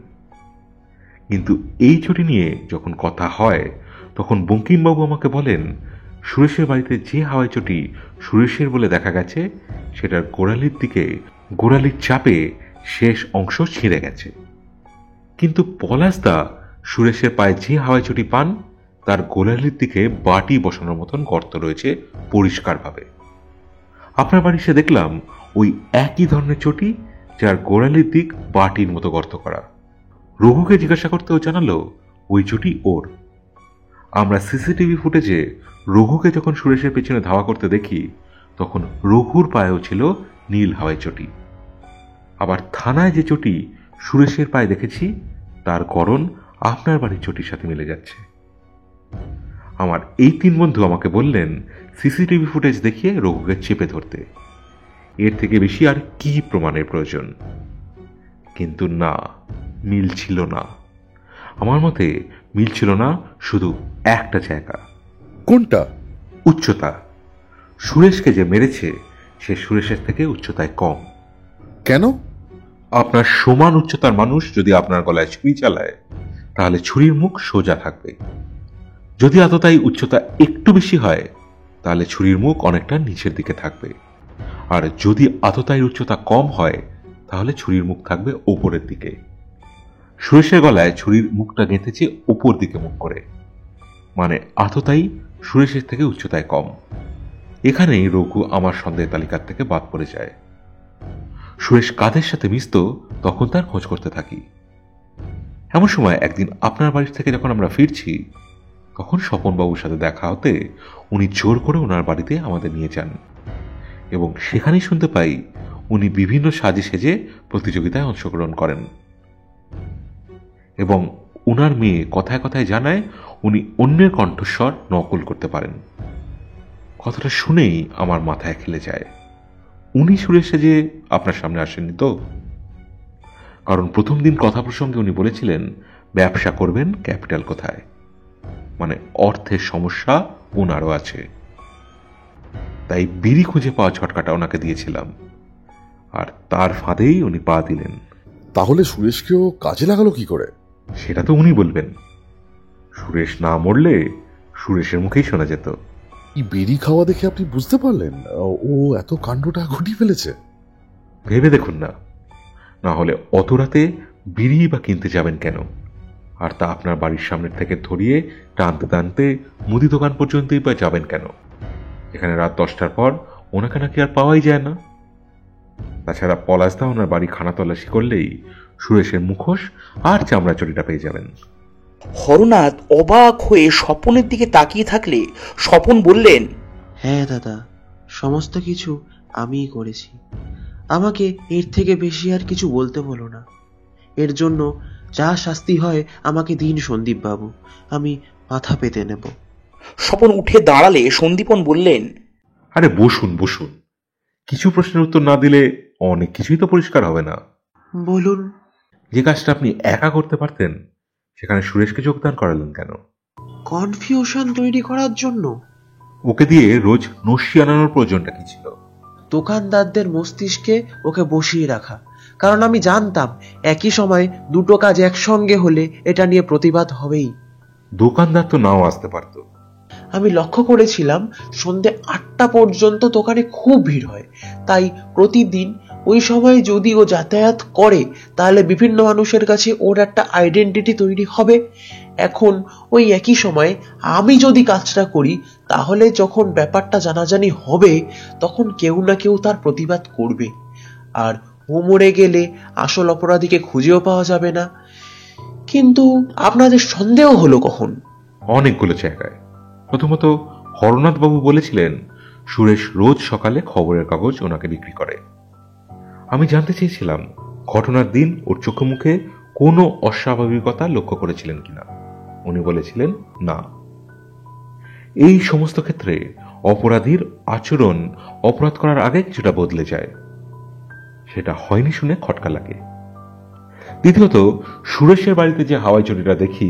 কিন্তু এই চটি নিয়ে যখন কথা হয়, তখন বঙ্কিমবাবু আমাকে বলেন সুরেশের বাড়িতে যে হাওয়াই চটি সুরেশের বলে দেখা গেছে, সেটার গোড়ালির দিকে গোড়ালির চাপে শেষ অংশ ছিঁড়ে গেছে। কিন্তু পলাশদা সুরেশের পায়ে যে হাওয়াই চটি পান, তার গোড়ালির দিকে বাটি বসানোর মতন গর্ত রয়েছে পরিষ্কারভাবে। আপনার বাড়ি এসে দেখলাম ওই একই ধরনের চটি, যার গোড়ালির দিক বাটির মতো গর্ত করা। রঘুকে জিজ্ঞাসা করতেও জানালো ওই চটি ওর। আমরা সিসিটিভি ফুটেজে রঘুকে যখন সুরেশের পেছনে ধাওয়া করতে দেখি, তখন রঘুর পায়েও ছিল নীল হাওয়াই চটি। আবার থানায় যে চটি সুরেশের পায়ে দেখেছি, তার গড়ন আপনার বাড়ির চটির সাথে মিলে যাচ্ছে। আমার এই 3 বন্ধু আমাকে বললেন সিসিটিভি ফুটেজ দেখিয়ে রঘুকে চেপে ধরতে। এর থেকে বেশি আর কি প্রমাণের প্রয়োজন? কিন্তু না, মিল ছিল না। আমার মতে মিল ছিল না শুধু একটা জায়গা। কোনটা? উচ্চতা। সুরেশকে যে মেরেছে সে সুরেশের থেকে উচ্চতায় কম। কেন? আপনার সমান উচ্চতার মানুষ যদি আপনার গলায় ছুরি চালায় তাহলে ছুরির মুখ সোজা থাকবে। যদি এতটাই উচ্চতা একটু বেশি হয় তাহলে ছুরির মুখ অনেকটা নিচের দিকে থাকবে, আর যদি এতটাই উচ্চতা কম হয় তাহলে ছুরির মুখ থাকবে ওপরের দিকে। সুরেশের গলায় ছুরির মুখটা গেঁথেছে উপর দিকে মুখ করে, মানে এতটাই সুরেশের থেকে উচ্চতায় কম। এখানেই রঘু আমার সন্দেহ তালিকার থেকে বাদ পড়ে যায়। সুরেশ কাদের সাথে মিশত তখন তার খোঁজ করতে থাকি। এমন সময় একদিন আপনার বাড়ি থেকে যখন আমরা ফিরছি তখন স্বপনবাবুর সাথে দেখা হতে উনি জোর করে ওনার বাড়িতে আমাদের নিয়ে যান, এবং সেখানেই শুনতে পাই উনি বিভিন্ন সাজে সেজে প্রতিযোগিতায় অংশগ্রহণ করেন, এবং উনার মেয়ে কথায় কথায় জানায় উনি অন্যের কণ্ঠস্বর নকল করতে পারেন। কথাটা শুনেই আমার মাথায় খেলে যায়, উনি সুরেশ সেজে আপনার সামনে আসেননি তো? কারণ প্রথম দিন কথা প্রসঙ্গে উনি বলেছিলেন ব্যবসা করবেন ক্যাপিটাল কোথায়, মানে অর্থের সমস্যা ওনারও আছে। তাই বিড়ি খুঁজে পাওয়া ঝটকাটা ওনাকে দিয়েছিলাম, আর তার ফাঁদেই উনি পা দিলেন। তাহলে সুরেশকেও কাজে লাগালো কি করে? সেটা তো উনি বলবেন। সুরেশ না মরলে সুরেশের মুখেই শোনা যেত। এই বেরি খাওয়া দেখে আপনি বুঝতে পারলেন ও এত কাণ্ডটা ঘটিয়ে ফেলেছে? ভেবে দেখুন না, না হলে অত রাতে বিড়ি বা কিনতে যাবেন কেন? আর তা আপনার বাড়ির সামনের থেকে ধরিয়ে টানতে টানতে মুদি দোকান পর্যন্তই বা যাবেন কেন? এখানে রাত 10টার পর ওনাকে নাকি আর পাওয়াই যায় না। তাছাড়া পলাশদা ওনার বাড়ি খানা তল্লাশি করলেই সুরেশের মুখোশ আর চামড়া চুরিটা পেয়ে যাবেন। হরনাথ অবাক হয়ে স্বপনের দিকে তাকিয়ে থাকলে স্বপন বললেন, হ্যাঁ দাদা, সমস্ত কিছু আমিই করেছি। আমাকে এর থেকে বেশি আর কিছু বলতে বলো না। এর জন্য যা শাস্তি হয় আমাকে দিন সন্দীপ বাবু, আমি মাথা পেতে নেব। স্বপন উঠে দাঁড়ালে সন্দীপন বললেন, আরে বসুন বসুন, কিছু প্রশ্নের উত্তর না দিলে অনেক কিছুই তো পরিষ্কার হবে না। বলুন। যে কাজটা আপনি একা করতে পারতেন সেখানে সুরেশকে যোগদান করালেন কেন? কনফিউশন তৈরি করার জন্য। ওকে দিয়ে রোজ নস্যি আনানোর প্রয়োজনটা কি ছিল? দোকানদারদের মস্তিষ্কে ওকে বসিয়ে রাখা, কারণ আমি জানতাম একই সময় দুটো কাজ একসঙ্গে হলে এটা নিয়ে প্রতিবাদ হবেই। দোকানদার তো নাও আসতে পারতো। আমি লক্ষ্য করেছিলাম সন্ধ্যে 8টা পর্যন্ত দোকানে খুব ভিড় হয়, তাই প্রতিদিন ওই সময় যদি ও যাতায়াত করে তাহলে বিভিন্ন মানুষের কাছে ওর একটা আইডেন্টিটি তৈরি হবে। এখন ওই একই সময় আমি যদি কাজটা করি তাহলে যখন ব্যাপারটা জানাজানি হবে তখন কেউ না কেউ তার প্রতিবাদ করবে, আর ও মরে গেলে আসল অপরাধীকে খুঁজেও পাওয়া যাবে না। কিন্তু আপনাদের সন্দেহ হলো কখন? অনেকগুলো জায়গায়। প্রথমত হরনাথ বাবু বলেছিলেন সুরেশ রোজ সকালে খবরের কাগজ ওনাকে বিক্রি করে। আমি জানতে চেয়েছিলাম ঘটনার দিন ওর চোখে মুখে কোনো অস্বাভাবিকতা লক্ষ্য করেছিলেন কিনা। উনি বলেছিলেন না। এই সমস্ত ক্ষেত্রে অপরাধীর আচরণ অপরাধ করার আগে কিছুটা বদলে যায়, সেটা হয়নি শুনে খটকা লাগে। দ্বিতীয়ত সুরেশের বাড়িতে যে হাওয়াই চুরিটা দেখি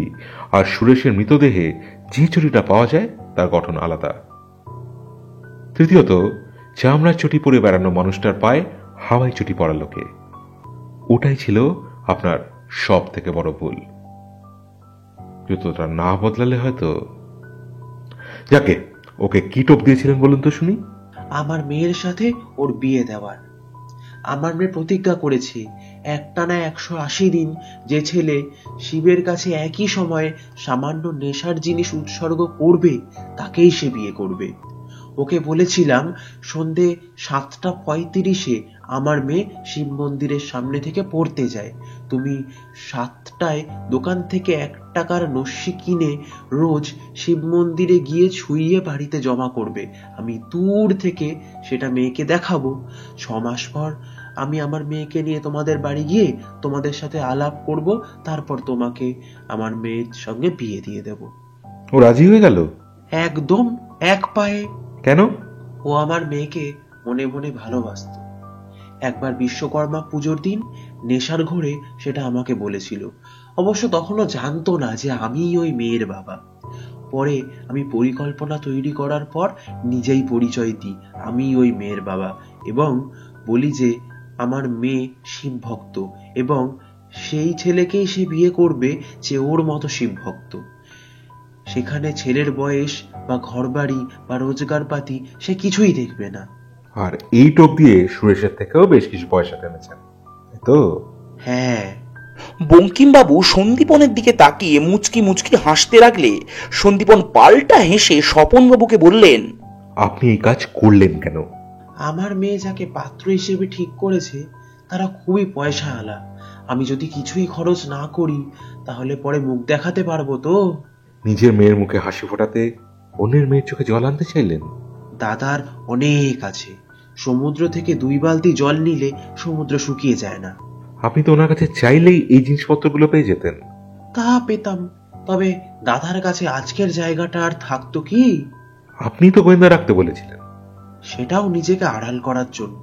আর সুরেশের মৃতদেহে যে চুরিটা পাওয়া যায় তার গঠন আলাদা। তৃতীয়ত চামড়ার চটি পরে বেড়ানো মানুষটার পায়ে হাওয়াই চটি পড়ালো কে? ওটাই ছিল আপনার সব থেকে বড় ভুল। জুতোটা না বদলালে হয়তো। যাকে, ওকে কি টোপ দিয়েছিলেন বলুন তো শুনি? আমার মেয়ের সাথে ওর বিয়ে দেওয়ার। আমার মেয়ে প্রতিজ্ঞা করেছে একটানা 180 দিন যে ছেলে শিবের কাছে একই সময়ে সামান্য নেশার জিনিস উৎসর্গ করবে তাকেই সে বিয়ে করবে। ওকে বলেছিলাম সন্ধে 7:35 আমার মেয়ে শিব মন্দিরের সামনে থেকে পড়তে যায়, তুমি 7টায় দোকান থেকে 1 টাকার নস্যি কিনে রোজ শিব মন্দিরে গিয়ে ছুঁইয়ে বাড়িতে জমা করবে। আমি দূর থেকে সেটা মেয়েকে দেখাবো। 6 মাস পর আমি আমার মেয়েকে নিয়ে তোমাদের বাড়ি গিয়ে তোমাদের সাথে আলাপ করব, তারপর তোমাকে আমার মেয়ের সঙ্গে বিয়ে দিয়ে দেব। ও রাজি হয়ে গেল? একদম এক পায়ে। কেন? ও আমার মেয়েকে মনে মনে ভালোবাসত। একবার বিশ্বকর্মা পুজোর দিন নেশার ঘোরে সেটা আমাকে বলেছিল। অবশ্য তখনও জানতো না যে আমিই ওই মেয়ের বাবা। পরে আমি পরিকল্পনা তৈরি করার পর নিজেই পরিচয় দিই আমি ওই মেয়ের বাবা, এবং বলি যে আমার মেয়ে শিবভক্ত এবং সেই ছেলেকেই সে বিয়ে করবে যে ওর মতো শিবভক্ত। সেখানে ছেলের বয়স বা ঘরবাড়ি বা রোজগারপাতি সে কিছুই দেখবে না। আর এই টোপ দিয়ে সুরেশের থেকেও বেশ কিছু পয়সা টেনেছেন, তাই তো? হ্যাঁ। বঙ্কিমবাবু সন্দীপনের দিকে তাকিয়ে মুচকি মুচকি হাসতে লাগলে সন্দীপন পাল্টা হেসে স্বপনবাবুকে বললেন, আপনি এই কাজ করলেন কেন? আমার মেয়ে যাকে পাত্র হিসেবে ঠিক করেছে তারা খুবই পয়সা আলা। আমি যদি কিছুই খরচ না করি তাহলে পরে মুখ দেখাতে পারবো তো। নিজের মেয়ের মুখে হাসি ফোটাতে অন্যের মেয়ের চোখে জল আনতে চাইলেন? দাদার অনেক আছে, সমুদ্র থেকে 2 বালতি জল নিলে সমুদ্র শুকিয়ে যায় না। আপনি তো ওনার কাছে চাইলেই এই জিনিসপত্রগুলো পেয়ে যেতেন। তা পেতাম, তবে দাদার কাছে আজকের জায়গাটা আর থাকতো কি? আপনি তো গোয়েন্দা রাখতে বলেছিলেন। সেটাও নিজেকে আড়াল করার জন্য।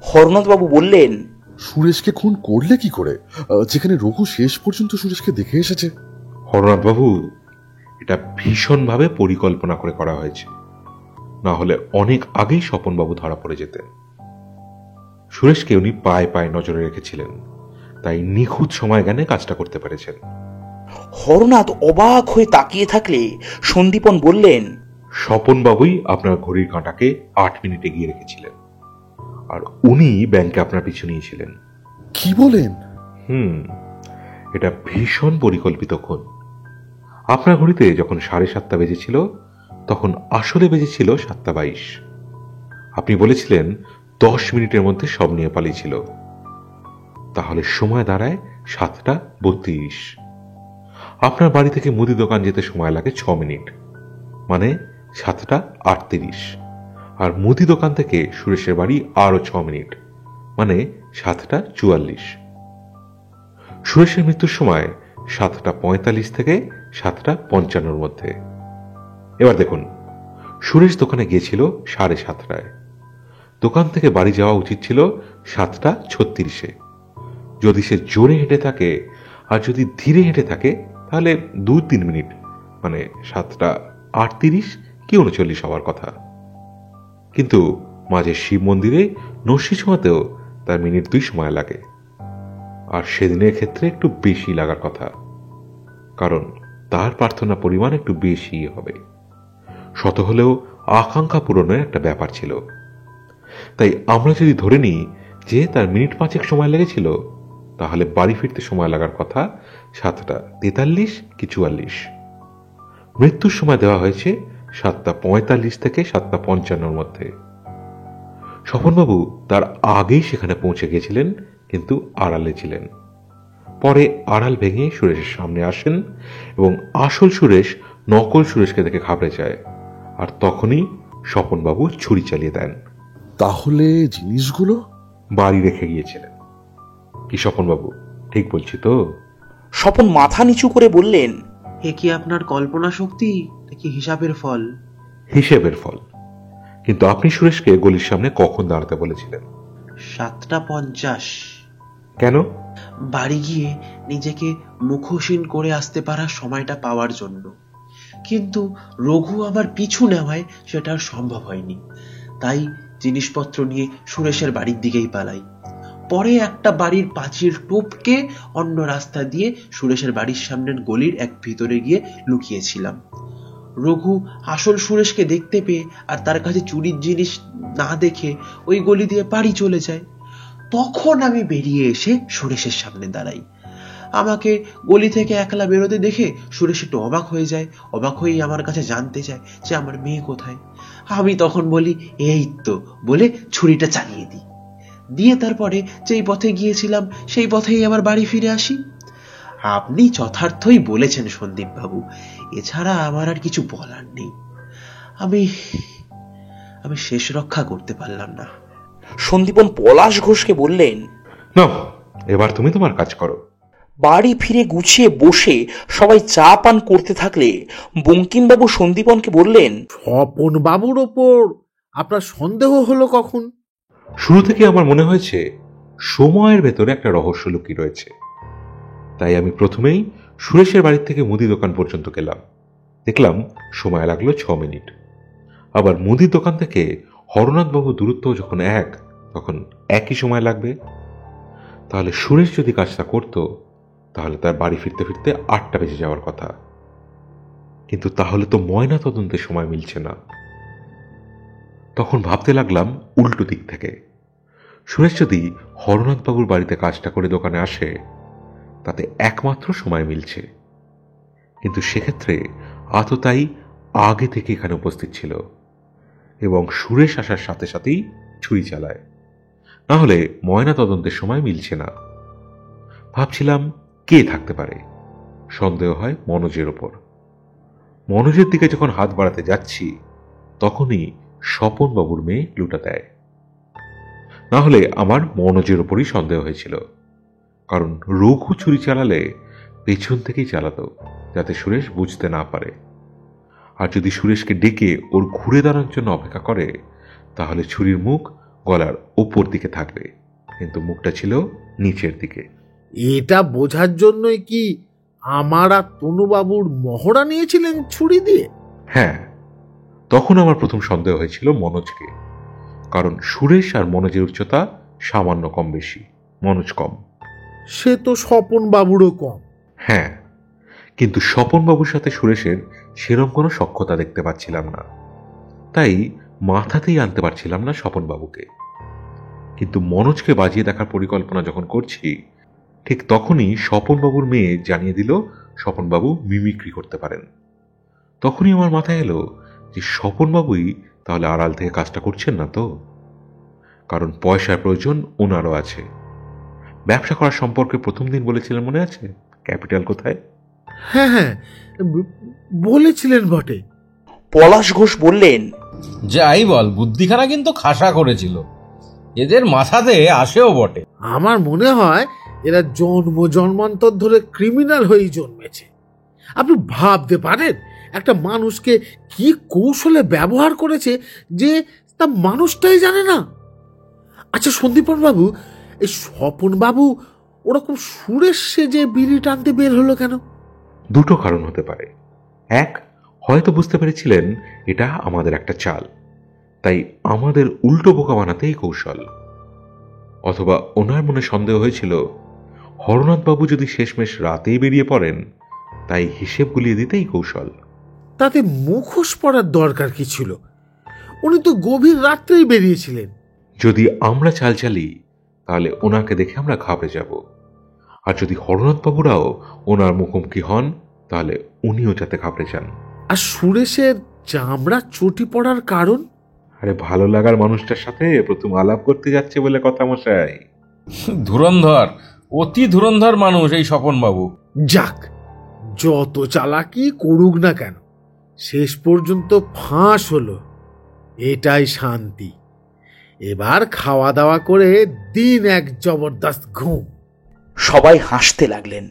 হরনাথবাবু বললেন, সুরেশকে খুন করলে কি করে, যেখানে রঘু শেষ পর্যন্ত সুরেশকে দেখে এসেছে? হরনাথ বাবু, এটা ভীষণভাবে পরিকল্পনা করে করা হয়েছে, না হলে অনেক আগেই স্বপনবাবু ধরা পড়ে যেতেন। সুরেশকে উনি পায়ে পায়ে নজরে রেখেছিলেন, তাই নিখুঁত সময় জ্ঞানে কাজটা করতে পেরেছেন। হরনাথ অবাক হয়ে তাকিয়ে থাকলে সন্দীপন বললেন, স্বপনবাবুই আপনার ঘড়ির কাঁটাকে 8 মিনিটে গিয়ে রেখেছিলেন, আর উনি ব্যাংকে আপনার পিছু নিয়েছিলেন। কি বলেন? এটা ভীষণ পরিকল্পিত খুন। আপনার ঘড়িতে যখন 7:30 বেজেছিল তখন আসলে বেজেছিল 7:22। আপনি বলেছিলেন 10 মিনিটের মধ্যে সব নিয়ে পালিয়েছিল, তাহলে সময় দাঁড়ায় 7:32। আপনার বাড়ি থেকে মুদি দোকান যেতে সময় লাগে 6 মিনিট, মানে 7:38। আর মুদি দোকান থেকে সুরেশের বাড়ি আরো 6 মিনিট, মানে 7:44। সুরেশের মৃত্যুর সময় 7:45 থেকে 7:55 মধ্যে। এবার দেখুন, সুরেশ দোকানে গিয়েছিল 7:30। দোকান থেকে বাড়ি যাওয়া উচিত ছিল 7:36। যদি সে জোরে হেঁটে থাকে আর যদি ধীরে হেঁটে থাকে তাহলে 2-3 মিনিট, মানে 7:38 কি 39 হওয়ার কথা। কিন্তু মাঝে শিব মন্দিরে নস্যি ছোঁয়াতেও তার মিনিট 2 সময় লাগে, আর সেদিনের ক্ষেত্রে একটু বেশি লাগার কথা, কারণ তার প্রার্থনা পরিমাণ একটু বেশি হবে। শত হলেও আকাঙ্ক্ষা পূরণের একটা ব্যাপার ছিল। তাই আমরা যদি ধরে নিই যে তার মিনিট 5 সময় লেগেছিল, তাহলে বাড়ি ফিরতে সময় লাগার কথা 7:43 কি 44। মৃত্যুর সময় দেওয়া হয়েছে 7:45 থেকে 7:55 মধ্যে। স্বপনবাবু তার আগেই সেখানে পৌঁছে গিয়েছিলেন, কিন্তু আড়ালে ছিলেন। পরে আড়াল ভেঙে সুরেশের সামনে আসেন এবং আসল সুরেশ নকল সুরেশকে দেখে ঘাবড়ে যায়, আর তখনই স্বপনবাবু ছুরি চালিয়ে দেন। তাহলে জিনিসগুলো বাড়ি রেখে গিয়েছিলেন কি স্বপনবাবু? ঠিক বলছি তো? স্বপন মাথা নিচু করে বললেন, এ কি আপনার কল্পনা শক্তি নাকি হিসাবের ফল? হিসেবের ফল। কিন্তু আপনি সুরেশকে গলির সামনে কখন দাঁড়াতে বলেছিলেন? 7:50। কেন? বাড়ি গিয়ে নিজেকে মুখোশীন করে আসতে পারার সময়টা পাওয়ার জন্য। কিন্তু রঘু আমার পিছু নেওয়ায় সেটা আর সম্ভব হয়নি। তাই জিনিসপত্র নিয়ে সুরেশের বাড়ির দিকেই পালাই। পরে একটা বাড়ির পাঁচিল টপকে অন্য রাস্তা দিয়ে সুরেশের বাড়ির সামনের গলির এক ভিতরে গিয়ে লুকিয়েছিলাম। রঘু আসল সুরেশকে দেখতে পেয়ে আর তার কাছে চুরির জিনিস না দেখে ওই গলি দিয়ে বাড়ি চলে যায়। তখন আমি বেরিয়ে এসে সুরেশের সামনে দাঁড়াই। আমাকে গলি থেকে একলা বেরোতে দেখে সুরেশ একটু অবাক হয়ে যায়। অবাক হয়েই আমার কাছে জানতে চায় যে আমার মেয়ে কোথায়। আমি তখন বলি এই তো, বলে ছুরিটা চালিয়ে দিই। দিয়ে তারপরে যেই পথে গিয়েছিলাম সেই পথেই আবার বাড়ি ফিরে আসি। আপনি যথার্থই বলেছেন সন্দীপ বাবু, এছাড়া আমার আর কিছু বলার নেই। আমি শেষ রক্ষা করতে পারলাম না। সন্দীপন পলাশ ঘোষকে বললেন, না, এবার তুমি তোমার কাজ করো। বাড়ি ফিরে গুছিয়ে বসে সবাই চা পান করতে থাকলে বঙ্কিমবাবু সন্দীপনকে বললেন, স্বপন বাবুর ওপর আপনার সন্দেহ হলো কখন? শুরু থেকে আমার মনে হয়েছে সময়ের ভেতরে একটা রহস্য লুকিয়ে রয়েছে। তাই আমি প্রথমেই সুরেশের বাড়ির থেকে মুদি দোকান পর্যন্ত গেলাম। দেখলাম সময় লাগলো 6 মিনিট। আবার মুদির দোকান থেকে হরনাথবাবুর দূরত্ব যখন তখন একই সময় লাগবে। তাহলে সুরেশ যদি কাজটা করত তাহলে তার বাড়ি ফিরতে ফিরতে 8টা বেজে যাওয়ার কথা। কিন্তু তাহলে তো ময়না তদন্তের সময় মিলছে না। তখন ভাবতে লাগলাম উল্টো দিক থেকে। সুরেশ যদি হরনাথবাবুর বাড়িতে কাজটা করে দোকানে আসে তাতে একমাত্র সময় মিলছে, কিন্তু সেক্ষেত্রে আততায়ী আগে থেকে এখানে উপস্থিত ছিল এবং সুরেশ আসার সাথে সাথেই ছুরি চালায়। না হলে ময়না তদন্তের সময় মিলছে না। ভাবছিলাম কে থাকতে পারে। সন্দেহ হয় মনোজের ওপর। মনোজের দিকে যখন হাত বাড়াতে যাচ্ছি তখনই স্বপনবাবুর মেয়ে লুটা দেয়। না হলে আমার মনোজের ওপরই সন্দেহ হয়েছিল, কারণ রঘু ছুরি চালালে পেছন থেকেই চালাতো যাতে সুরেশ বুঝতে না পারে। আর যদি সুরেশকে ডেকে ওর ঘুরে দাঁড়ানোর জন্য অপেক্ষা করে তাহলে ছুরির মুখ গলার ওপর দিকে থাকবে, কিন্তু মুখটা ছিল নিচের দিকে। এটা বোঝার জন্যই কি আমার আর তনুবাবুর মহড়া নিয়েছিলেন ছুরি দিয়ে? হ্যাঁ, তখন আমার প্রথম সন্দেহ হয়েছিল মনোজকে, কারণ সুরেশ আর মনোজের উচ্চতা সামান্য কম বেশি। মনোজ কম, সে তো স্বপন বাবুরও কম। হ্যাঁ, কিন্তু স্বপনবাবুর সাথে সুরেশের সেরকম কোনো সখ্যতা দেখতে পাচ্ছিলাম না, তাই মাথাতেই আনতে পারছিলাম না স্বপনবাবুকে। কিন্তু মনোজকে বাজিয়ে দেখার পরিকল্পনা যখন করছি ঠিক তখনই স্বপনবাবুর মেয়ে জানিয়ে দিল স্বপনবাবু মিমিক্রি করতে পারেন। তখনই আমার মাথায় এলো যে স্বপনবাবুই তাহলে আড়াল থেকে কাজটা করছেন না তো, কারণ পয়সার প্রয়োজন ওনারও আছে। ব্যবসা করার সম্পর্কে প্রথম দিন বলেছিলেন মনে আছে, ক্যাপিটাল কোথায়? হ্যাঁ হ্যাঁ, বলেছিলেন বটে। পলাশ ঘোষ বললেন, যাই বল, বুদ্ধিখানা কিন্তু খাসা করেছিল, এদের মাথাতে আসেও বটে। আমার মনে হয় এরা জন্মান্তর ধরে ক্রিমিনাল হয়েই জন্মেছে। আপনি ভাবতে পারেন একটা মানুষকে কি কৌশলে ব্যবহার করেছে যে তা মানুষটাই জানে না। আচ্ছা সন্দীপন বাবু, এই স্বপন বাবু ওরকম সুরেশ সেজে বিড়ি টানতে বের হলো কেন? দুটো কারণ হতে পারে। এক, হয়তো বুঝতে পেরেছিলেন এটা আমাদের একটা চাল, তাই আমাদের উল্টো বোকা বানাতেই কৌশল। অথবা ওনার মনে সন্দেহ হয়েছিল হরনাথবাবু যদি শেষমেশ রাতেই বেরিয়ে পড়েন, তাই হিসেব গুলিয়ে দিতেই কৌশল। তাতে মুখোশ পড়ার দরকার কি ছিল? উনি তো গভীর রাত্রেই বেরিয়েছিলেন। যদি আমরা চাল চালি তাহলে ওনাকে দেখে আমরা ঘাবড়ে যাব, আর যদি হরনাথবাবুরাও ওনার মুখোমুখি হন তাহলে উনিও যাতে ঘাবড়ে যান। আর সুরেশের চামড়া চটি পড়ার কারণ? আরে ভালো লাগার মানুষটার সাথে প্রথম আলাপ করতে যাচ্ছে বলে কথা মশাই। ধুরন্ধর, অতি ধুরন্ধর মানুষ এই স্বপনবাবু। যাক, যত চালাকি করুক না কেন শেষ পর্যন্ত ফাঁস হলো, এটাই শান্তি। এবার খাওয়া দাওয়া করে দিন এক জবরদস্ত ঘুম। সবাই হাসতে লাগলেন।